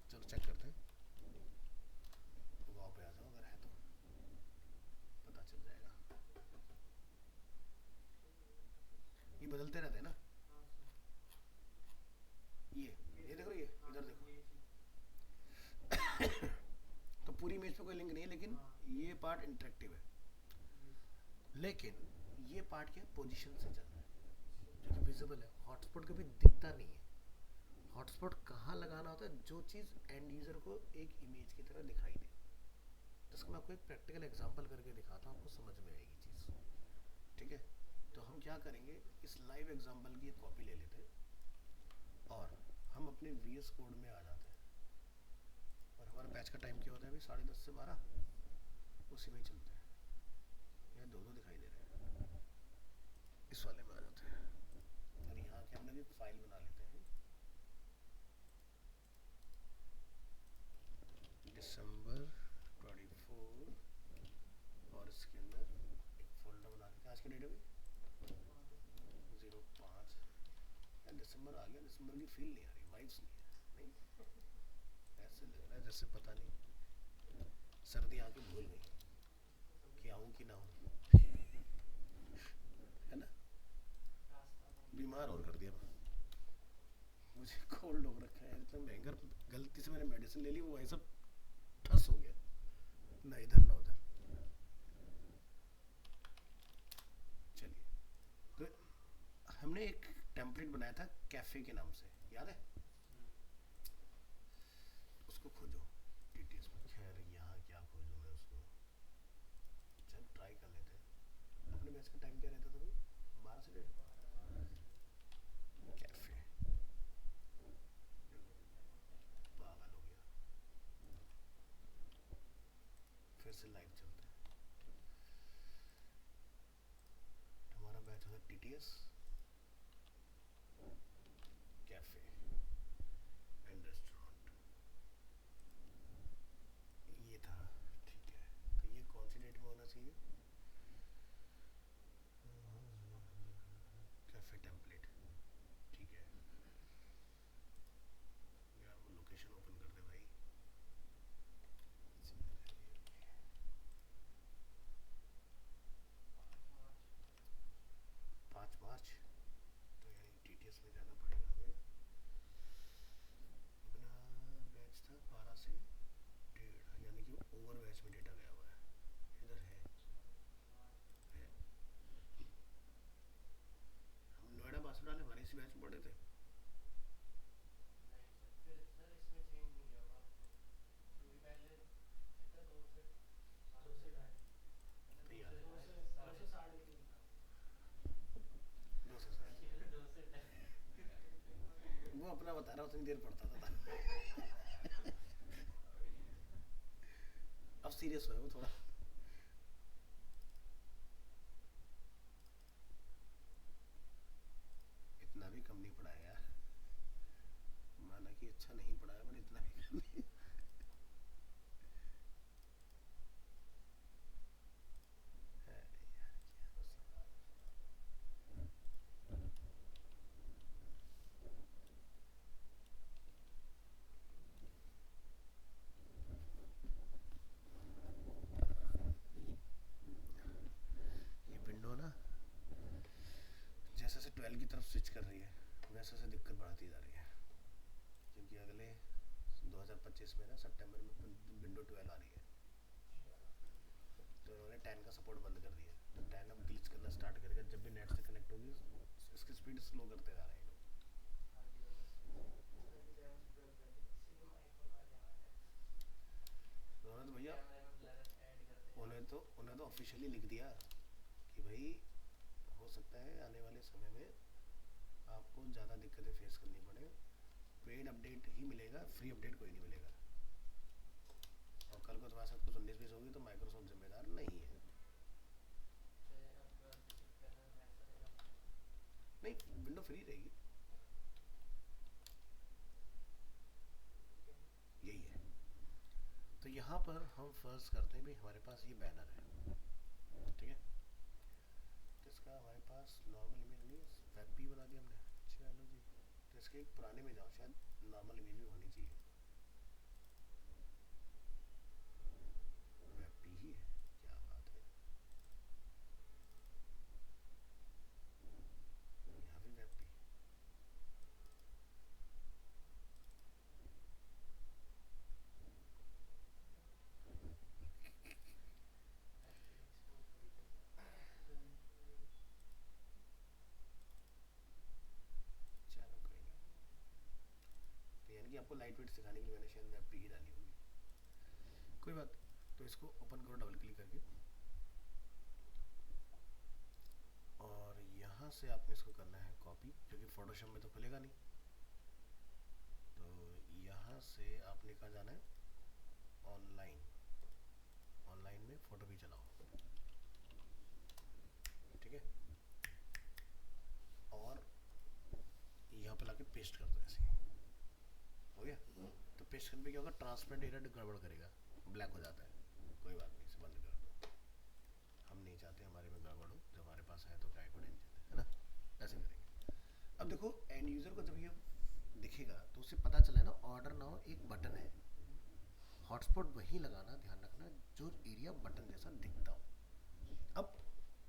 [SPEAKER 1] चलो चेक करते हैं, गाँव पे आ जाओ अगर है तो पता चल जाएगा। ये बदलते रहते हैं ना, ये देखो, ये इधर देखो। तो पूरी इमेज पे कोई लिंक नहीं है, लेकिन ये पार्ट इंटरेक्टिव है। लेकिन ये पार्ट क्या है, पोजीशन से चल रहा है जो कि विजिबल है, हॉटस्पॉट कभी दिखता नहीं है। हॉटस्पॉट कहाँ लगाना होता है, जो चीज़ एंड यूज़र को एक इमेज की तरह दिखाई दे। जिसको मैं आपको एक प्रैक्टिकल एग्जांपल करके दिखाता हूँ, आपको समझ में आएगी चीज़, ठीक है। तो हम क्या करेंगे, इस लाइव एग्जांपल की एक कॉपी ले लेते हैं और हम अपने VS कोड में आ जाते हैं, और हमारा बैच का टाइम क्या होता है अभी, 10:30 से 12, उसी में ही चलते हैं। ये दो दो दिखाई दे रहे हैं, इस वाले में आ जाते हैं और यहाँ के हम लोग एक फाइल बना लेते हैं, दिसंबर 24, और इसके अंदर एक फोल्डर बना लेते हैं। आज की डेट में 05, यार दिसंबर आ गया, दिसंबर की फील नहीं आ रही, वाइब्स नहीं है, नहीं ऐसे लग रहा है जैसे पता नहीं सर्दी आके भूल गई कि आऊँ कि ना आऊँ, है ना। बीमार और कर दिया मुझे, कोल्ड हो रखा है इतना भयंकर, गलती से मैंने मेडिसिन ले ली, वो वही सब ठस हो गया, ना इधर ना उधर। चलिए, तो हमने एक टेम्पलेट बनाया था कैफ़े के नाम से, याद है, उसको खोजो डिटेल्स में। खैर यहाँ क्या खोजूँ मैं उसको, चल ट्राई कर लेते हैं। अपने बैच का टाइम क्या रहता था भाई, 12 से 1:30, कैफ़े, पागल हो गया, फिर से लाइव चलते हैं। हमारा बैच होता TTS कैफ़े एंड रेस्टोरेंट, ये था, ठीक है। तो ये कौन सी डेट में होना चाहिए, कैफ़े टेम्पलेट, ठीक है। यार वो लोकेशन ओपन कर दे भाई, 5 मार्च, तो यानी TTS में जाना पड़ेगा हमें। अपना बैच था 12 से 1:30, यानी कि ओवर बैच में डेटा गया हुआ है, इधर है। हम नोएडा पास में डाले, हमारे इसी बैच में पढ़े थे। भैया 2 से 7, वो अपना बता रहा, उतनी देर पढ़ता था। अब सीरियस हुआ वो थोड़ा, इतना भी कम नहीं पढ़ाया यार। की तरफ स्विच कर रही है, वैसे वैसे दिक्कत बढ़ती जा रही है, क्योंकि अगले 2025 में ना सितंबर में विंडो 12 आ रही है, तो उन्होंने 10 का सपोर्ट बंद कर दिया। तो 10 अब ग्लिच करना स्टार्ट करेगा, जब भी नेट से कनेक्ट होगी इसकी स्पीड स्लो करते जा रहे हैं लोग। तो भैया उन्हें तो ऑफिशियली लिख दिया कि भाई हो सकता है आने वाले समय में आपको ज़्यादा दिक्कतें फेस करनी पड़े, पेड अपडेट ही मिलेगा, फ्री अपडेट कोई नहीं मिलेगा। और कल को तुम्हारे साथ कुछ 19-20 होगी तो माइक्रोसॉफ्ट जिम्मेदार नहीं है। नहीं, विंडो फ्री रहेगी, यही है। तो यहाँ पर हम फर्स्ट करते हैं भाई, हमारे पास ये बैनर है, ठीक है, तो इसका हमारे पास नॉर्मल इमेज नहीं, वेब भी बना दिया हमने। चलो जी, तो इसके एक पुराने में जाओ, शायद नॉर्मल इमेज भी होनी चाहिए। वेब भी ही है, क्या बात है, यहाँ भी वेब भी। चलो कोई नहीं, तो यानी कि आपको लाइट वेट सिखाने के लिए मैंने शायद वेब भी ही डाली होगी, कोई बात। तो इसको ओपन करो डबल क्लिक करके, और यहाँ से आपने इसको करना है कॉपी, क्योंकि फोटोशॉप में तो खुलेगा नहीं। तो यहाँ से आपने कहाँ जाना है, ऑनलाइन, ऑनलाइन में फ़ोटो भी चलाओ, ठीक है, और यहाँ पे लाके पेस्ट कर दो, ऐसे हो गया। तो पेस्ट करने पे क्या होगा, ट्रांसपेरेंट एरिया गड़बड़ करेगा, ब्लैक हो जाता है, कोई बात नहीं, इसे बंद कर दो, हम नहीं चाहते हमारे में गड़बड़ हो, जो हमारे पास है तो क्या को टेंशन है ना, ऐसे करेंगे। अब देखो एंड यूज़र को जब ये दिखेगा तो उसे पता चला है ना, ऑर्डर नाउ एक बटन है, हॉटस्पॉट वहीं लगाना, ध्यान रखना जो एरिया बटन जैसा दिखता हो। अब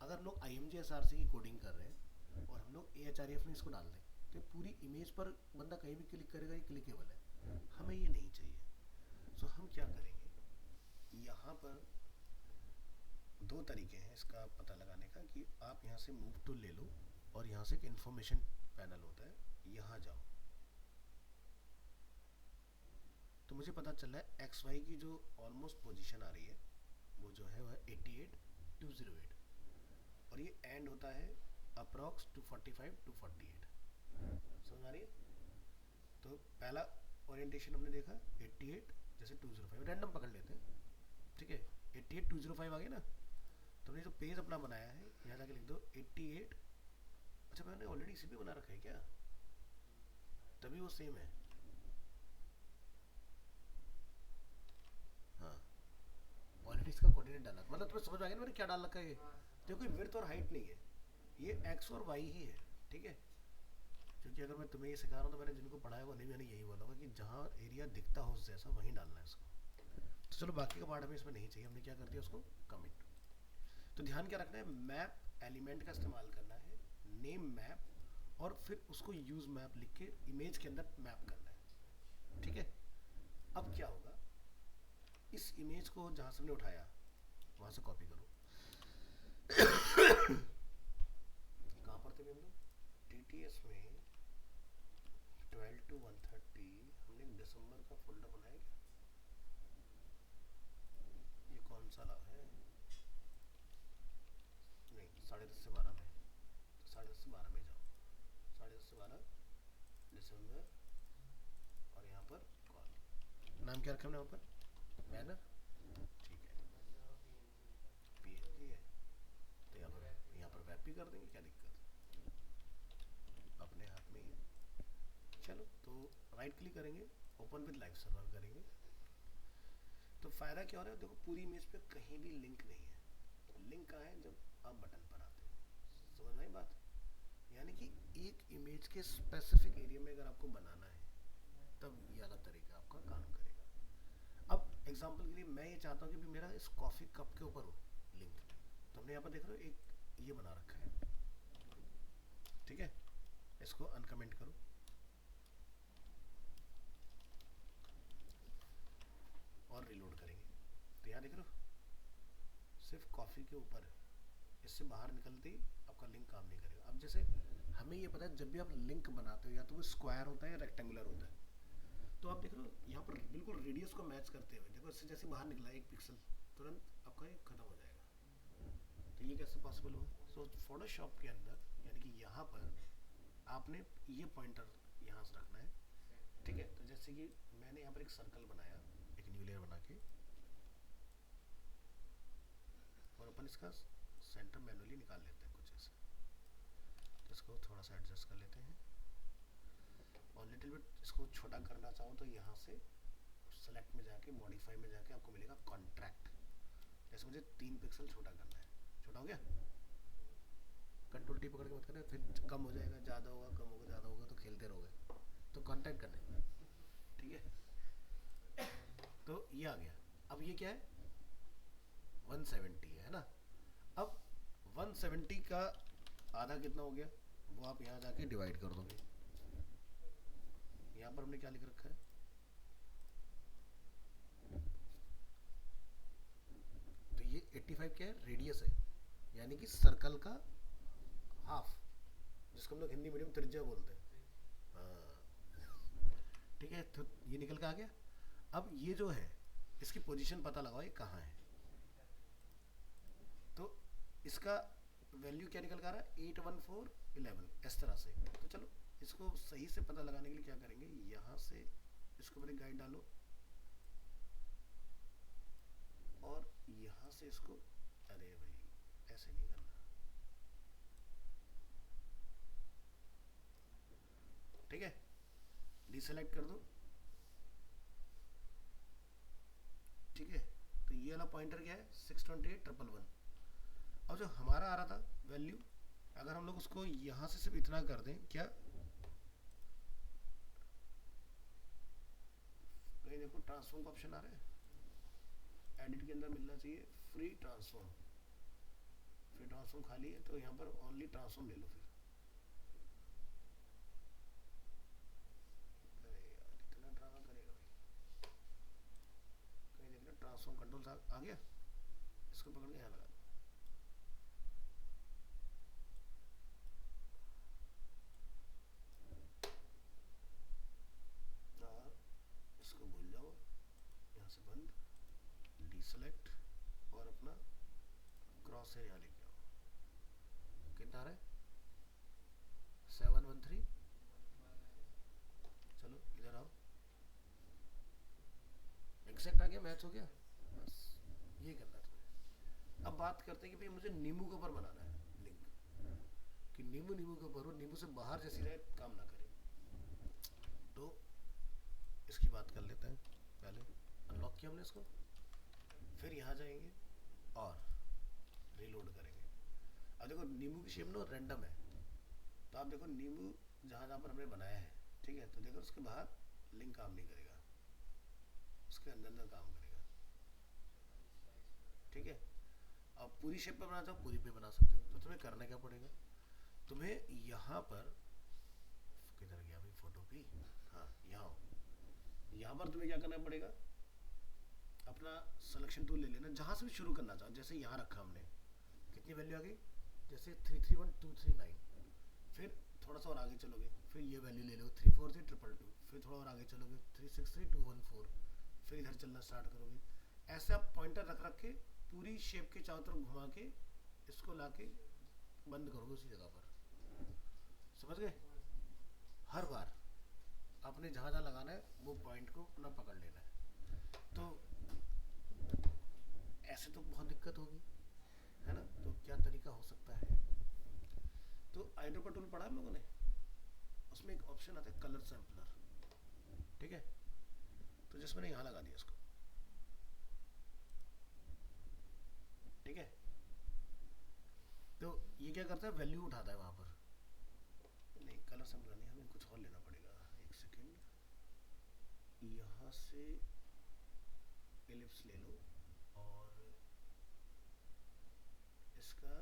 [SPEAKER 1] अगर लोग I M G S R C की कोडिंग कर रहे हैं और हम लोग ए एच आर एफ में इसको डाल दें, तो पूरी इमेज पर बंदा कहीं भी क्लिक करेगा, ये क्लिकेबल है, हमें ये नहीं चाहिए। सो हम क्या करेंगे, यहाँ पर दो तरीके हैं इसका पता लगाने का, कि आप यहाँ से मूव टूल ले लो और यहाँ से एक इन्फॉर्मेशन पैनल होता है, यहाँ जाओ, तो मुझे पता चल रहा है एक्स वाई की जो ऑलमोस्ट पोजीशन आ रही है वो जो है वह 88,208, और ये एंड होता है अप्रॉक्स 245-248, समझ आ रही है। तो पहला ओरिएंटेशन हमने देखा 88, जैसे 205 रैंडम पकड़ लेते हैं, ठीक है, 88,205 आ गया ना। तो हमने जो पेज अपना बनाया है यहाँ जाके लिख दो 88, अच्छा मैंने ऑलरेडी इसी पे बना रखा है क्या, तभी वो सेम है। हाँ, ऑलरेडी इसका कोऑर्डिनेट डाला, मतलब तुम्हें समझ आ गया ना मैंने क्या डाल रखा है। ये देखो कोई विड्थ और हाइट नहीं है, ये एक्स और वाई ही है, ठीक है। क्योंकि अगर मैं तुम्हें ये सिखा रहा हूँ तो मैंने जिनको पढ़ाया वो नहीं, मैंने यही बोला होगा कि जहाँ एरिया दिखता हो उस जैसा वहीं डालना है इसको। तो चलो बाकी का पार्ट हमें इसमें नहीं चाहिए, हमने क्या कर दिया उसको कमिट। तो ध्यान क्या रखना है, मैप एलिमेंट का इस्तेमाल करना है, नेम मैप, और फिर उसको यूज मैप लिख के इमेज के अंदर मैप करना है, ठीक है। अब क्या होगा, इस इमेज को जहाँ से हमने उठाया वहाँ से कॉपी करो। कहाँ पर थे हम लोग, TTS में 12 to 130, हमने एक दिसंबर का फोल्डर बनाया क्या, ये कौन सा लाभ है, नहीं 10:30 से 12 में, तो 10:30 से 12 में जाओ, 10:30 से 12 दिसंबर, और यहाँ पर कॉल, नाम क्या रखा हमने वहाँ पर, बैनर, ठीक है, PNG है, तो यहाँ पर वेब भी कर देंगे, क्या दिक्कत, अपने हाथ में ही है। चलो तो राइट क्लिक करेंगे, ओपन विद लाइव सर्वर करेंगे, तो फ़ायदा क्या हो रहा है, देखो पूरी इमेज पे कहीं भी लिंक नहीं है, लिंक कहाँ है, जब आप बटन पर आते हैं, समझ में आई बात। यानी कि एक इमेज के स्पेसिफिक एरिया में अगर आपको बनाना है तब ये वाला तरीका आपका काम करेगा। अब एग्जांपल के लिए मैं ये चाहता हूँ कि भी मेरा इस कॉफ़ी कप के ऊपर हो लिंक, तो हमने यहाँ पर देख रहे हो एक ये बना रखा है, ठीक है, इसको अनकमेंट करो और रिलोड करेंगे। तो यहाँ देख रहे हो सिर्फ कॉफ़ी के ऊपर है, इससे बाहर निकलते ही आपका लिंक काम नहीं करेगा। अब जैसे हमें ये पता है जब भी आप लिंक बनाते हो या तो वो स्क्वायर होता है या रेक्टेंगुलर होता है, तो आप देख रहे हो यहाँ पर बिल्कुल रेडियस को मैच करते हुए देखो इससे जैसे बाहर निकला एक पिक्सल तुरंत आपका ये खत्म हो जाएगा। तो ये कैसे पॉसिबल हुआ? सो फोटोशॉप के अंदर यानी कि यहाँ पर आपने ये पॉइंटर यहाँ से रखना है, ठीक है। तो जैसे कि मैंने यहाँ पर एक सर्कल बनाया, एक न्यू लेयर बना के, और अपन इसका सेंटर मैनुअली निकाल लेते हैं कुछ ऐसे। तो इसको थोड़ा सा एडजस्ट कर लेते हैं और लिटिल बिट इसको छोटा करना चाहो तो यहाँ से सेलेक्ट में जाके मॉडिफाई में जाके आपको मिलेगा कॉन्ट्रैक्ट। जैसे मुझे 3 पिक्सल छोटा करना है, छोटा हो गया, कंट्रोल टी पकड़ के मत करना, फिर कम हो जाएगा, ज़्यादा होगा, कम होगा, ज़्यादा होगा, तो खेलते रहोगे। तो कॉन्ट्रैक्ट करने, ठीक है। तो ये आ गया। अब ये क्या है? 170 है ना। अब 170 का आधा कितना हो गया वो आप यहाँ जाके डिवाइड कर दोगे। यहाँ पर हमने क्या लिख रखा है? तो ये 85 क्या है? रेडियस है, यानी कि सर्कल का हाफ, जिसको हम लोग हिंदी मीडियम त्रिज्या बोलते हैं। हाँ, ठीक है। तो ये निकल के आ गया। अब ये जो है इसकी पोजीशन पता लगाओ ये कहाँ है। तो इसका वैल्यू क्या निकल कर आ रहा है? 81411 इस तरह से। तो चलो इसको सही से पता लगाने के लिए क्या करेंगे, यहाँ से इसको पहले गाइड डालो और यहाँ से इसको, अरे भाई ऐसे नहीं करना, ठीक है, डिसेलेक्ट कर दो, ठीक है। तो ये वाला पॉइंटर क्या है? 628,111। और जो हमारा आ रहा था वैल्यू, अगर हम लोग उसको यहाँ से सिर्फ इतना कर दें, क्या कहीं देखो ट्रांसफॉर्म का ऑप्शन आ रहा है, एडिट के अंदर मिलना चाहिए फ्री ट्रांसफॉर्म। फ्री ट्रांसफॉर्म खाली है तो यहाँ पर ओनली ट्रांसफॉर्म ले लो फिर। अरे यार इतना ड्रामा करेगा भाई। कहीं देख रहे ट्रांसफॉर्म कंट्रोल आ गया, इसको पकड़ के यहाँ लगा और इसको भूल जाओ, यहाँ से बंद, डीसेलेक्ट और अपना क्रॉस से यहाँ लेके आओ। कितना आ रहा है? 713। चलो इधर आओ, एग्जैक्ट आ गया, मैच हो गया। बस ये करना तुम्हें। अब बात करते हैं कि भाई मुझे नींबू के ऊपर बनाना है लिंक, कि नींबू नींबू के ऊपर हो, नींबू से बाहर जैसी रहे, काम ना करे। तो इसकी बात कर लेते हैं। पहले अनलॉक किया हमने इसको, फिर यहाँ जाएंगे और रीलोड करेंगे। अब देखो नींबू की शेप ना रैंडम है, तो आप देखो नींबू जहाँ जहाँ पर हमने बनाया है, ठीक है, तो देखो उसके बाहर लिंक काम नहीं करेगा, उसके अंदर अंदर काम करेगा, ठीक है। अब पूरी शेप पे बनाना चाहो पूरी पे बना सकते हो। तो तुम्हें करना क्या पड़ेगा, तुम्हें यहाँ पर, किधर गया भाई फोटो भी, हाँ यहाँ, यहाँ पर तुम्हें क्या करना पड़ेगा, अपना सिलेक्शन टूल ले लेना, जहाँ से भी शुरू करना चाहो। जैसे यहाँ रखा हमने, कितनी वैल्यू आ गई, जैसे 331239, फिर थोड़ा सा और आगे चलोगे, फिर ये वैल्यू ले लो 343222, फिर थोड़ा और आगे चलोगे 363214, फिर इधर चलना स्टार्ट करोगे। ऐसे आप पॉइंटर रख रख के पूरी शेप के चारों तरफ घुमा के इसको ला के बंद करोगे उसी जगह पर। समझ गए? हर बार आपने जहाँ जहाँ लगाना है वो पॉइंट को अपना पकड़ लेना है। तो ऐसे तो बहुत दिक्कत होगी, है ना। तो क्या तरीका हो सकता है, तो आइड्रो का टूल पढ़ा हम लोगों ने, उसमें एक ऑप्शन आता है कलर सैम्पलर, ठीक है। तो जिसमें मैंने यहाँ लगा दिया इसको, ठीक है। तो ये क्या करता है, वैल्यू उठाता है वहाँ पर। नहीं कलर सैम्पलर नहीं, हमें कुछ और लेना पड़ेगा। एक सेकेंड, यहाँ से एलिप्स ले लो और इसका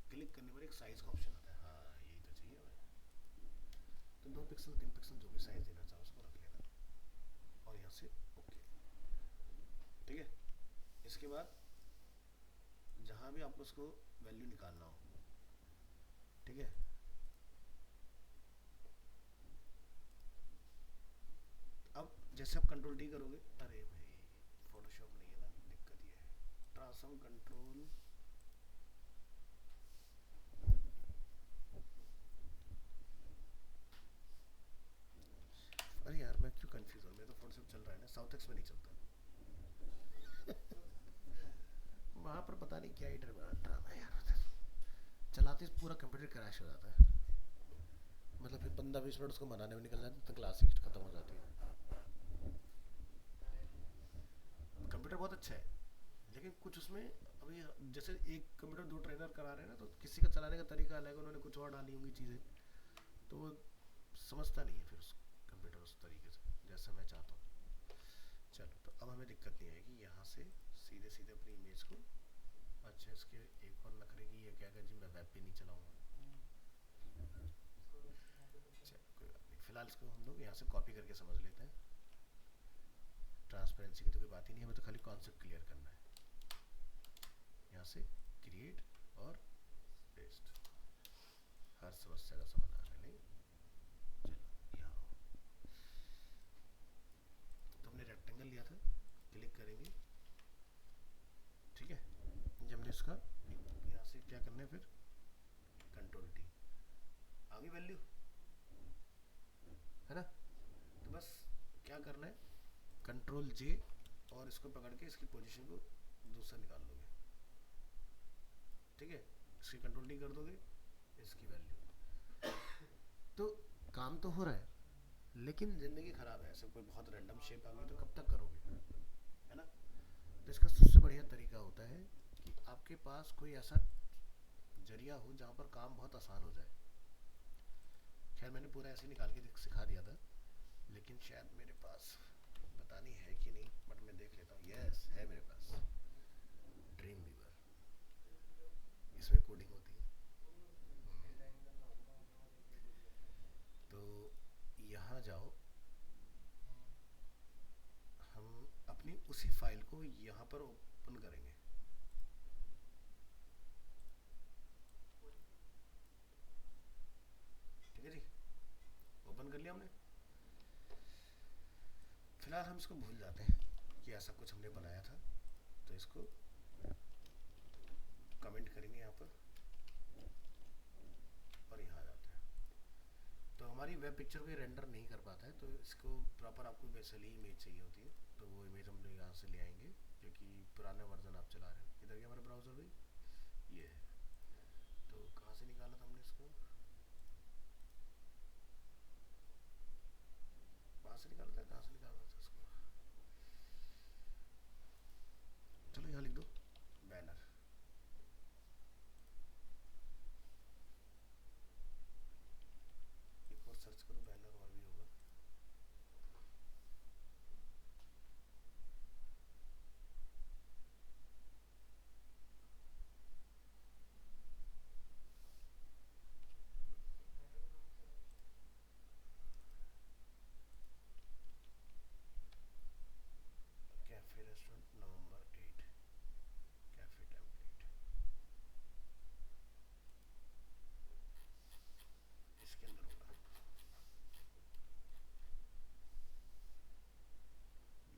[SPEAKER 1] क्लिक करने पर एक साइज का ऑप्शन आता है, हाँ यही तो चाहिए हमें। 2 पिक्सल 3 पिक्सल जो भी साइज देना चाहो उसको रख लेना, और यहाँ से ओके। ठीक है, इसके बाद जहाँ भी आपको उसको वैल्यू निकालना हो, ठीक है, अब जैसे आप कंट्रोल डी करोगे, अरे भाई फोटोशॉप नहीं है ना, दिक्कत ये है, ट्रांसफॉर्म कंट्रोल, अरे यार मैं क्यों कंफ्यूज हूँ, मेरा तो फोटोशॉप चल रहा है ना, साउथ एक्स में नहीं चलता। वहाँ पर पता नहीं क्या ही ड्रामा है यार, चलाते पूरा कंप्यूटर क्रैश हो जाता है, मतलब फिर 15-20 मिनट उसको बनाने में निकल जाते तो क्लास ही खत्म हो जाती है। कंप्यूटर बहुत अच्छा है, लेकिन कुछ उसमें अभी, जैसे एक कंप्यूटर 2 ट्रेनर करा रहे हैं ना, तो किसी का चलाने का तरीका अलग है, उन्होंने कुछ और डाली होंगी चीज़ें, तो वो समझता नहीं है फिर उस कंप्यूटर उस तरीके से जैसा मैं चाहता हूँ। चलो, तो अब हमें दिक्कत नहीं आएगी, यहाँ से सीधे सीधे अपनी इमेज को, अच्छा इसके एक और नखरे की ये क्या जी, मैं वेब पे नहीं चलाऊँगा, चलो कोई बात नहीं, फिलहाल इसको हम लोग यहाँ से कॉपी करके समझ लेते हैं। ट्रांसपेरेंसी की तो कोई बात ही नहीं, हमें तो खाली कॉन्सेप्ट क्लियर करना है। यहाँ से क्रिएट और पेस्ट, हर समस्या का समाधान है नहीं। चलो यहाँ तो हमने रेक्टेंगल लिया था, क्लिक करेंगे, ठीक है, जब हमने इसका यहाँ से क्या करना है, फिर कंट्रोल टी, आगे वैल्यू है ना, तो बस क्या करना है, कंट्रोल जे, और इसको पकड़ के इसकी पोजीशन को दूसरा निकाल लोगे, ठीक है, इसकी कंट्रोल डी कर दोगे, इसकी वैल्यू, तो काम तो हो रहा है, लेकिन ज़िंदगी ख़राब है, ऐसे कोई बहुत रैंडम शेप आ गई तो कब तक करोगे, है ना। तो इसका सबसे बढ़िया तरीका होता है कि आपके पास कोई ऐसा जरिया हो जहाँ पर काम बहुत आसान हो जाए। खैर मैंने पूरा ऐसे निकाल के सिखा दिया था, लेकिन शायद मेरे पास पता नहीं है कि नहीं, बट मैं देख लेता हूँ, यस है मेरे पास, ड्रीम वीवर, इसमें कोडिंग होती है। तो यहाँ जाओ, हम अपनी उसी फाइल को यहाँ पर ओपन करेंगे, ठीक है जी, ओपन कर लिया हमने। फिलहाल हम इसको भूल जाते हैं कि ऐसा कुछ हमने बनाया था, तो इसको कमेंट करेंगे यहाँ पर, और यहाँ जाते हैं, तो हमारी वेब पिक्चर को ये रेंडर नहीं कर पाता है, तो इसको प्रॉपर आपको वैसे ही इमेज चाहिए होती है, तो वो इमेज हम लोग यहाँ से ले आएंगे, जो कि पुराना वर्जन आप चला रहे हैं। इधर क्या हमारा ब्राउज़र भाई, ये है, तो कहाँ से निकाला था हमने इसको, वहाँ से निकाला था, कहाँ से निकाला था इसको, चलो यहाँ लिख दो बैनर, एक और सर्च करो बैनर, और भी होगा, कैफ़े रेस्टोरेंट नवंबर 8, कैफ़े टेम्पलेट, इसके अंदर होगा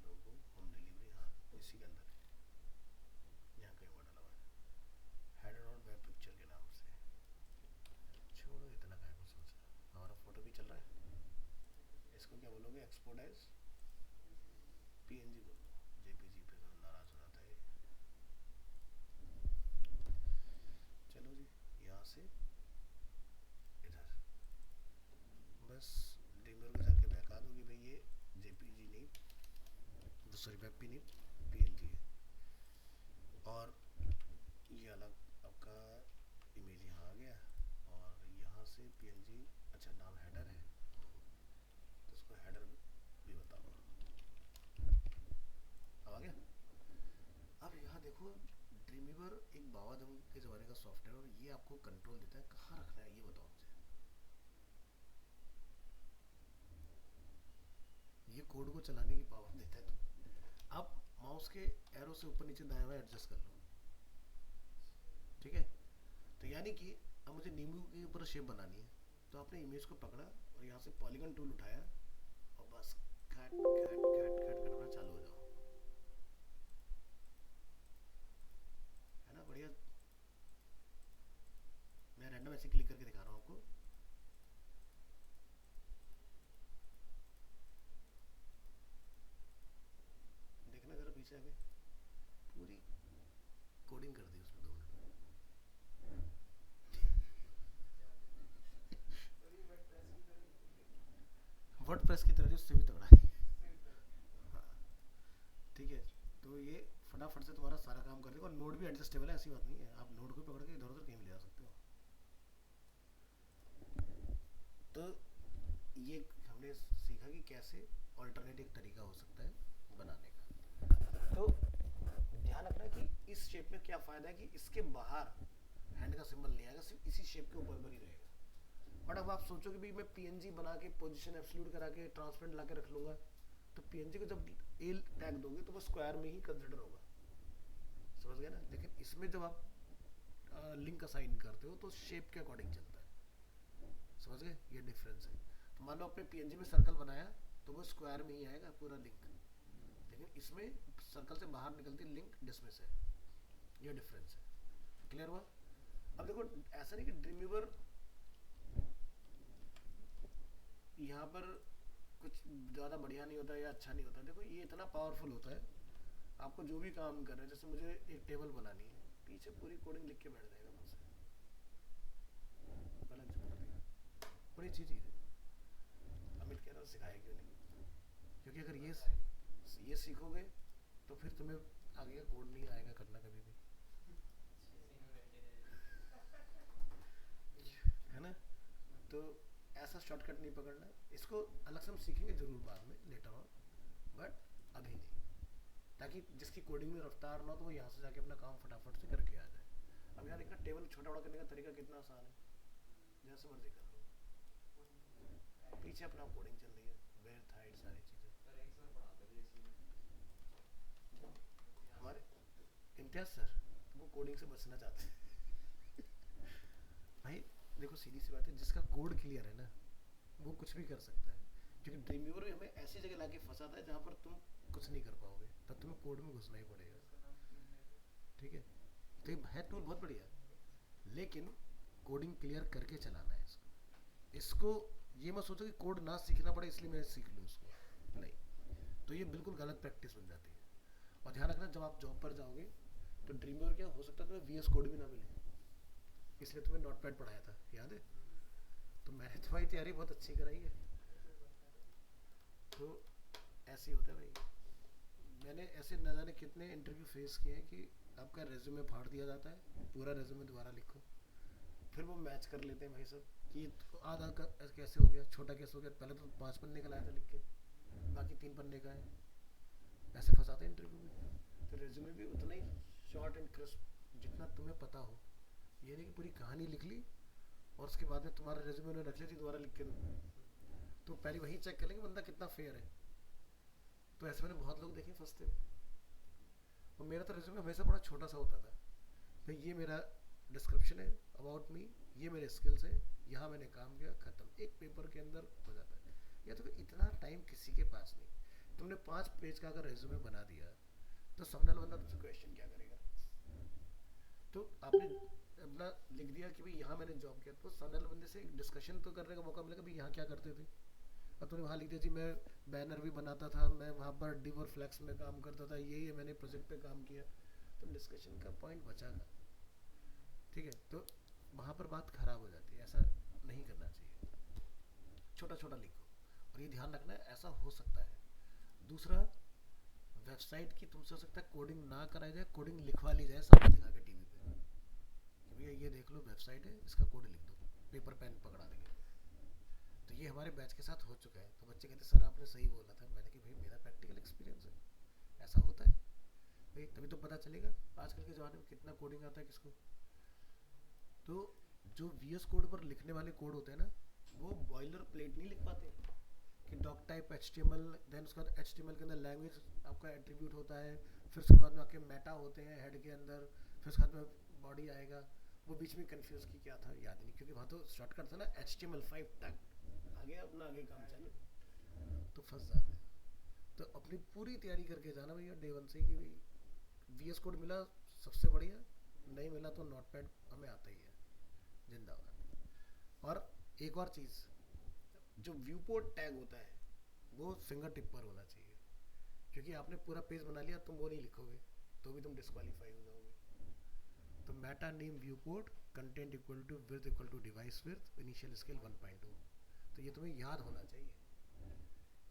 [SPEAKER 1] लोगो, होम डिलीवरी, हाँ इसी के अंदर है, यहाँ कहीं और डाला हुआ है, हेडर और वेब पिक्चर के नाम से। छोड़ो इतना क्या कुछ सोच रहा, हमारा फोटो भी चल रहा है, इसको क्या बोलोगे, एक्सपोर्ट एज पीएनजी बोल दो, जेपीजी पे तो नाराज हो जाता है। चलो जी, यहाँ से इधर बस ड्रीमर को जाके बहका दो कि भाई ये जेपीजी नहीं, सॉरी वेब पी नहीं, पीएनजी है, और ये अलग आपका इमेज यहाँ आ गया, और यहाँ से पीएनजी, अच्छा नाम हेडर है, तो उसको हेडर भी बताओ, अब आ गया। अब यहाँ देखो, ड्रीमवीवर एक बाबादम के ज़माने का सॉफ्टवेयर, और ये आपको कंट्रोल देता है कहाँ रखना है, ये बताओ मुझे। कोड को चलाने की पावर देता है। तो आप माउस के एरो से ऊपर नीचे दाएं बाएं एडजस्ट कर लो, ठीक है। तो यानी कि अब मुझे नींबू के ऊपर शेप बनानी है, तो आपने इमेज को पकड़ा और यहाँ से पॉलीगन टूल उठाया और बस खट खट खट खट करना चालू हो जाओ, है ना, बढ़िया। मैं रैंडम ऐसे क्लिक करके दिखा रहा हूँ आपको। देखना जरा पीछे आके, पूरी कोडिंग कर दी उसमें 2 मिनट में। वर्ड प्रेस की तरह जो, उससे भी तगड़ा है। हाँ, ठीक है। तो ये फटाफट से तुम्हारा सारा काम कर देगा, और नोड भी एडजस्टेबल है, ऐसी बात नहीं है, आप नोड को पकड़ के इधर उधर कहीं भी ले जा सकते हो। तो ये हमने सीखा कि कैसे ऑल्टरनेटिव तरीका हो सकता है बनाने का। तो ध्यान रखना कि इस शेप में क्या फ़ायदा है कि इसके बाहर हैंड का सिंबल नहीं आएगा, सिर्फ इसी शेप के ऊपर पर ही रहेगा। बट अब आप सोचो कि भाई मैं पीएनजी बना के पोजीशन एब्सोल्यूट करा के ट्रांसपेरेंट ला के रख लूँगा, तो पीएनजी को जब ए टैग दोगे तो वो स्क्वायर में ही कंसिडर होगा, समझ गए ना। लेकिन इसमें जब आप लिंक असाइन करते हो तो शेप के अकॉर्डिंग चलता है, समझ गए, ये डिफरेंस है। तो मान लो आपने पीएनजी में सर्कल बनाया तो वो स्क्वायर में ही आएगा पूरा लिंक, लेकिन इसमें सर्कल से बाहर निकलती लिंक डिसमिस है, ये डिफरेंस है। क्लियर हुआ। अब देखो ऐसा नहीं कि ड्रीमवीवर यहाँ पर कुछ ज़्यादा बढ़िया नहीं होता या अच्छा नहीं होता। देखो ये इतना पावरफुल होता है, आपको जो भी काम कर रहे हैं, जैसे मुझे एक टेबल बनानी है, पीछे पूरी कोडिंग लिख के बैठ जाएगा मुझसे, गलत जो कर देगा, बड़ी अच्छी चीज़ है। अमित कह रहा सिखाया क्यों नहीं, क्योंकि अगर ये सीखोगे तो फिर तुम्हें आगे का कोड नहीं आएगा करना कभी भी, है ना। तो ऐसा शॉर्टकट नहीं पकड़ना है, इसको अलग से हम सीखेंगे जरूर बाद में लेटर ऑन, बट अभी नहीं, ताकि जिसकी कोडिंग में रफ्तार ना हो तो वो यहाँ से जाके अपना काम फटाफट से करके आ जाए। अब यहाँ देखना टेबल छोटा बड़ा करने का तरीका कितना आसान है, जैसे मर्जी कर लो, पीछे अपना कोडिंग चल रही है, विड्थ हाइट सारी चीज़ें। हमारे इम्तियाज सर वो कोडिंग से बचना चाहते हैं। भाई देखो सीधी सी बात है, जिसका कोड क्लियर है ना वो कुछ भी कर सकता है, क्योंकि ड्रीमवीवर भी हमें ऐसी जगह लाके फंसाता है जहाँ पर तुम कुछ नहीं कर पाओगे, तब तुम्हें कोड में घुसना ही पड़ेगा, ठीक है। तो ये है टूल बहुत बढ़िया, लेकिन कोडिंग क्लियर करके चलाना है इसको ये मत सोचो कि कोड ना सीखना पड़े इसलिए मैं सीख लूँ उसको, नहीं, तो ये बिल्कुल गलत प्रैक्टिस बन जाती है। और ध्यान रखना जब आप जॉब पर जाओगे तो ड्रीमवीवर क्या हो सकता है तुम्हें वीएस कोड भी ना मिले, इसलिए तुम्हें नोट पैड पढ़ाया था, याद है। तो मैंने तुम्हारी तैयारी बहुत अच्छी कराई है। तो ऐसे ही होता है भाई, मैंने ऐसे न जाने कितने इंटरव्यू फेस किए हैं कि आपका रेज्यूमे फाड़ दिया जाता है, पूरा रेज्यूमे दोबारा लिखो, फिर वो मैच कर लेते हैं भाई साहब कि तो आधा कैसे हो गया, छोटा कैसे हो गया, पहले तो 5 पन्ने का लाया था लिख के, बाकी 3 पन्ने का है, ऐसे फंसाते हैं इंटरव्यू में। तो रेज्यूमे भी उतना ही शॉर्ट एंड क्रिस्प जितना तुम्हें पता हो, ये नहीं कि पूरी कहानी लिख ली और उसके बाद में तुम्हारा रेज्यूमे उन्होंने रख लिया दोबारा लिख के दो, तो पहले वही चेक कर लेंगे बंदा कितना फेयर है। तो ऐसे मैंने बहुत लोग देखे फंसते हुए, और मेरा तो रेज्यूमे हमेशा बड़ा छोटा सा होता था, भाई ये मेरा डिस्क्रिप्शन है अबाउट मी, ये मेरे स्किल्स है, यहाँ मैंने काम किया, खत्म, एक पेपर के अंदर हो जाता है। या तो इतना टाइम किसी के पास नहीं, तुमने 5 पेज का अगर रेज्यूमे बना दिया तो सामने वाला बंदा तुमसे क्वेश्चन क्या करेगा। तो आपने अपना लिख दिया कि भाई यहाँ मैंने जॉब किया, तो सामने वाले बंदे से एक डिस्कशन तो करने का मौका मिलेगा, भाई यहाँ क्या करते थे, और तूने वहाँ लिख दिया जी मैं बैनर भी बनाता था, मैं वहाँ पर डिव और फ्लैक्स में काम करता था, ये मैंने प्रोजेक्ट पे काम किया, तो डिस्कशन का पॉइंट बचागा, ठीक है। तो वहाँ पर बात खराब हो जाती है, ऐसा नहीं करना चाहिए, छोटा छोटा लिखो। और ये ध्यान रखना है ऐसा हो सकता है। दूसरा, वेबसाइट की तुमसे हो सकता है कोडिंग ना कराई जाए, कोडिंग लिखवा ली जाए सामने दिखा के टीवी पे कि भैया ये देख लो वेबसाइट है, इसका कोड लिख दो, पेपर पेन पकड़ा देंगे। तो ये हमारे बैच के साथ हो चुका है। तो बच्चे कहते सर आपने सही बोला था, मैंने कहा भाई मेरा प्रैक्टिकल एक्सपीरियंस है, ऐसा होता है भाई, तभी तो पता चलेगा आजकल के ज़माने में कितना कोडिंग आता है किसको। तो जो वीएस कोड पर लिखने वाले कोड होते हैं ना, वो बॉयलर प्लेट नहीं लिख पाते, कि doc type H T M L, then उसके बाद एच टी एम एल के अंदर लैंग्वेज आपका एट्रीब्यूट होता है, फिर उसके बाद में आपके मेटा होते हैं हेड के अंदर, फिर उसके बाद में बॉडी आएगा। वो बीच में कंफ्यूज की क्या था याद नहीं, क्योंकि वहाँ तो शॉर्टकट था ना एच टी एम एल 5 टक आगे अपना आगे काम चालू, तो फंस जाते हैं। तो अपनी पूरी तैयारी करके जाना भैया डे वन से कि भाई वी एस कोड मिला सबसे बढ़िया, नहीं मिला तो नोट पैड हमें आता ही है, जिंदाबाद। और एक और चीज़, जो व्यू पोर्ट टैग होता है वो फिंगर टिप पर होना चाहिए, क्योंकि आपने पूरा पेज बना लिया तुम वो नहीं लिखोगे तो भी तुम डिस्क्वालीफाई हो जाओगे। तो meta name viewport content equal to width equal to device width initial scale 1.2, तो ये तुम्हें याद होना चाहिए,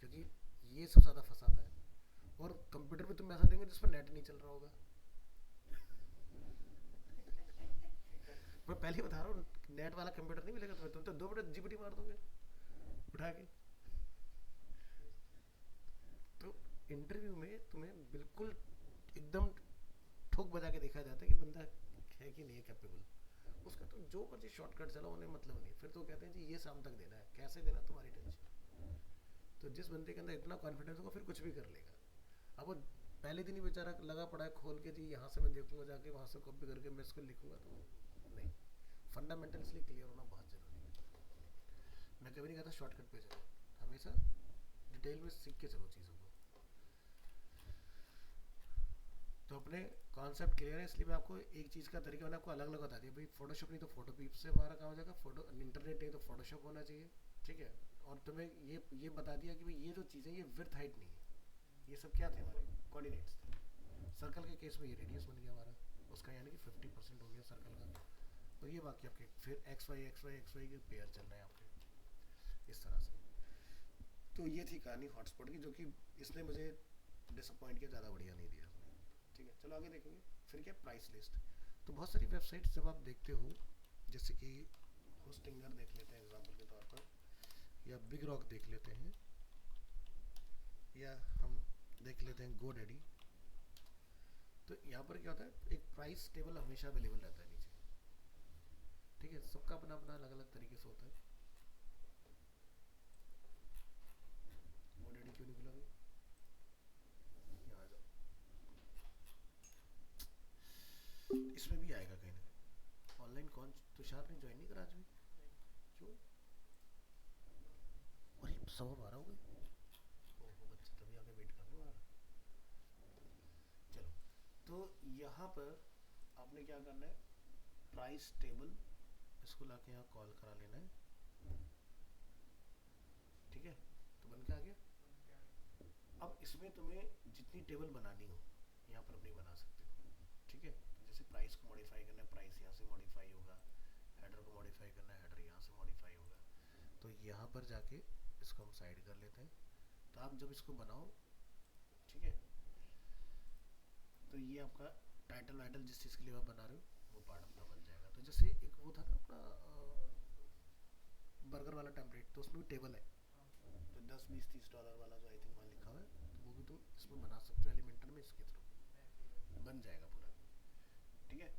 [SPEAKER 1] क्योंकि ये सबसे ज़्यादा फंसाता है। और कंप्यूटर पे तुम ऐसा देंगे जिस पर नेट नहीं चल रहा होगा, मैं पहले ही बता रहा हूँ, नेट वाला कंप्यूटर नहीं मिलेगा तुम्हें, तुम तो 2 मिनट जीपीटी मार दोगे उठा के। तो इंटरव्यू में तुम्हें बिल्कुल एकदम ठोक बजा के देखा जाता है कि बंदा है कि नहीं है कैपेबल। उसका तो जो मर्जी शॉर्टकट चलाओ उन्हें मतलब नहीं, फिर तो कहते हैं जी ये शाम तक देना है, कैसे देना तुम्हारी टेंशन। तो जिस बंदे के अंदर इतना कॉन्फिडेंस होगा फिर कुछ भी कर लेगा। अब वो पहले दिन ही बेचारा लगा पड़ा है खोल के जी यहाँ से मैं देखूंगा जाके वहाँ से कॉपी करके मैं इसको लिखूंगा, तो नहीं, फंडामेंटल इसलिए क्लियर होना बहुत ज़रूरी है। मैं कभी नहीं कहता शॉर्टकट पे चलो, हमेशा डिटेल में सीख के चलो चीज़ों को। तो अपने कॉन्सेप्ट क्लियर है, इसलिए मैं आपको एक चीज़ का तरीका मैंने आपको अलग अलग बता दिया भाई, फोटोशॉप नहीं तो फोटोपीप से हमारा काम हो जाएगा, फोटो इंटरनेट नहीं तो फोटोशॉप होना चाहिए, ठीक है। और तुम्हें ये बता दिया कि भाई ये जो चीज़ें ये विर्थ हाइट नहीं है, ये सब क्या थे हमारे कोऑर्डिनेट्स थे। सर्कल के केस में ये रेडियस बन गया हमारा, उसका यानी कि 50% हो गया सर्कल का, और ये बाकी आपके फिर एक्स वाई के पेयर चल रहे हैं आपके इस तरह से। तो ये थी कहानी हॉटस्पॉट की, जो कि इसने मुझे डिसअपॉइंट किया, ज़्यादा बढ़िया नहीं दिया उसने। ठीक है, चलो आगे देखेंगे। फिर क्या प्राइस लिस्ट। तो बहुत सारी वेबसाइट्स जब आप देखते हो, जैसे कि होस्टिंगर देख लेते हैं एग्जांपल के तौर पर, या बिग रॉक देख लेते हैं, या हम देख लेते हैं गोडैडी। तो यहाँ पर क्या होता है, एक प्राइस टेबल हमेशा अवेलेबल रहता है नीचे, ठीक है। सबका अपना अपना अलग अलग तरीके से होता है। गोडैडी क्यों नहीं खुला भाई, यहाँ आ जाओ, इसमें भी आएगा कहीं ना कहीं। ऑनलाइन कौन तुषार ने ज्वाइन नहीं करा आज भी, क्यों? और ये 12:15 हो गए, ओहो बच्चे तभी आके वेट कर लो यार। चलो, तो यहाँ पर आपने क्या करना है, प्राइस टेबल इसको लाके यहाँ कॉल करा लेना है, ठीक है। तो बन के आ गया। अब इसमें तुम्हें जितनी टेबल बनानी हो यहाँ पर अपनी बना सकते हो, ठीक है। तो जैसे प्राइस को मॉडिफाई करना है, प्राइस यहाँ से मॉडिफाई होगा, हेडर को मॉडिफाई करना है, हेडर यहाँ से मॉडिफाई होगा। तो यहाँ पर जाके इसको हम साइड कर लेते हैं। तो आप जब इसको बनाओ, ठीक है, तो ये आपका टाइटल वाइटल जिस चीज़ के लिए आप बना रहे हो वो पार्ट अपना बन जाएगा। तो जैसे एक वो था ना अपना बर्गर वाला टेम्पलेट, तो उसमें भी टेबल है, तो 10 20 30 डॉलर वाला जो आई थिंक वहाँ लिखा हुआ है, तो वो भी तुम इसमें बना सकते हो एलिमेंटर में, इसके थ्रू बन जाएगा पूरा, ठीक है।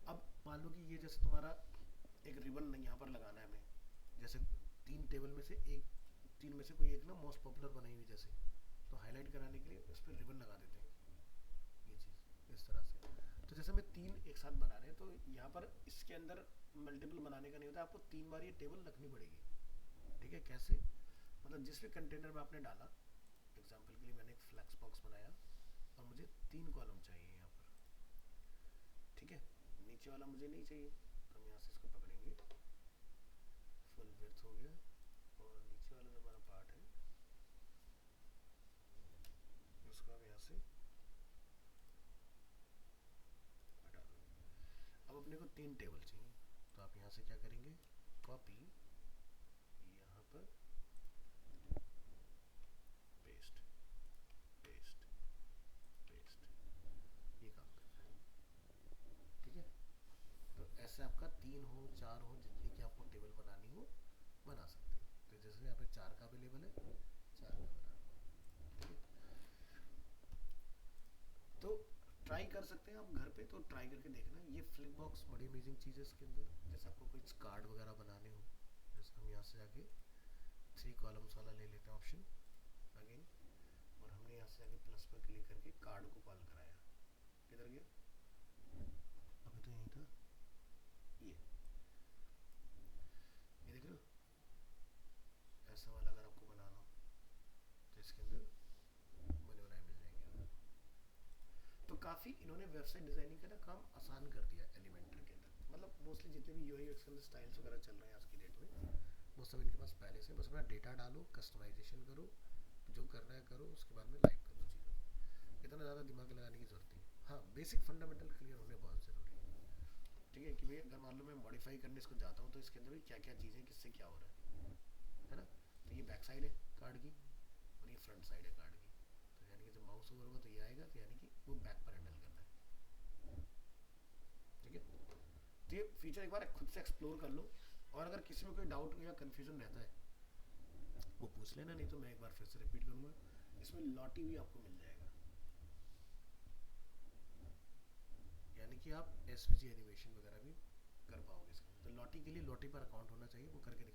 [SPEAKER 1] अब मान लो कि ये जैसे तुम्हारा एक रिबन यहाँ पर लगाना है हमें, जैसे 3 टेबल में से एक, 3 में से कोई एक ना मोस्ट पॉपुलर बनाई हुई जैसे, तो हाईलाइट कराने के लिए इस पर रिबन लगा देते हैं, ये चीज़ इस तरह से। तो जैसे हमें 3 एक साथ बना रहे हैं, तो यहाँ पर इसके अंदर मल्टीपल बनाने का नहीं होता, आपको 3 बार ये टेबल रखनी पड़ेगी, ठीक है। कैसे, मतलब जिस भी कंटेनर में आपने डाला, एग्जाम्पल के लिए मैंने एक फ्लैक्स बॉक्स बनाया और मुझे 3 कॉलम चाहिए यहाँ पर, ठीक है। नीचे वाला मुझे नहीं चाहिए, तो हम यहाँ से इसको पकड़ेंगे, फुल विड्थ हो गया, और नीचे वाला जो हमारा पार्ट है उसको हम यहाँ से हटा दो। अब अपने को 3 टेबल चाहिए, तो आप यहाँ से क्या करेंगे, कॉपी, यहाँ पर पेस्ट, पेस्ट, पेस्ट, ये काम करना है, ठीक है। तो ऐसे आपका 3 हो 4 हो जितनी की आपको टेबल बनानी हो बना सकते हो। तो जैसे यहाँ पे 4 का अवेलेबल है, 4 का बना लो, ठीक है। तो ट्राई कर सकते हैं आप घर पे, तो ट्राई करके देखना। ये फ्लिप बॉक्स बड़ी अमेजिंग चीज़ है इसके अंदर, जैसे आपको कुछ कार्ड वगैरह बनाने हो, जैसे हम यहाँ से जाके 3 कॉलम्स वाला ले लेते हैं ऑप्शन अगेन, और हमने यहाँ से आगे प्लस पर क्लिक करके कार्ड को कॉल कराया। किधर गया? अभी तो यहीं था। ये देख रहे हो, ऐसा वाला अगर आपको बनाना हो तो इसके अंदर बने बनाए मिल जाएंगे। तो काफ़ी इन्होंने वेबसाइट डिज़ाइनिंग का ना काम आसान कर दिया एलिमेंटर के अंदर। मतलब मोस्टली जितने भी यूआई यूएक्स के अंदर स्टाइल्स वगैरह चल रहे हैं आज की डेट में, वो सब इनके पास पहले से। बस अपना डेटा डालो, कस्टमाइजेशन करो, जो करना है करो, उसके बाद में लाइव कर दो चीज़ों। इतना ज़्यादा दिमाग लगाने की जरूरत नहीं। हाँ, बेसिक फंडामेंटल क्लियर होने बहुत ज़रूरी है। ठीक है कि भाई अगर मान लो मैं मॉडिफाई करने इसको जाता हूँ तो इसके अंदर भी क्या क्या चीज़ें, किससे क्या हो रहा है ना। तो ये बैक साइड है कार्ड की और ये फ्रंट साइड है कार्ड की। तो यानी कि जब माउस ओवर होगा तो ये आएगा, तो यानी कि वो बैक पर हैंडल करना है। ठीक है, तो ये फीचर एक बार खुद से एक्सप्लोर कर लो, और अगर किसी में कोई डाउट या कन्फ्यूजन रहता है वो पूछ लेना, नहीं तो मैं एक बार फिर से रिपीट करूंगा। इसमें लॉटी भी आपको मिल जाएगा, यानी कि आप एसवीजी एनिमेशन वगैरह भी कर पाओगे इसके अंदर। तो लॉटी के लिए लॉटी पर अकाउंट होना चाहिए, वो करके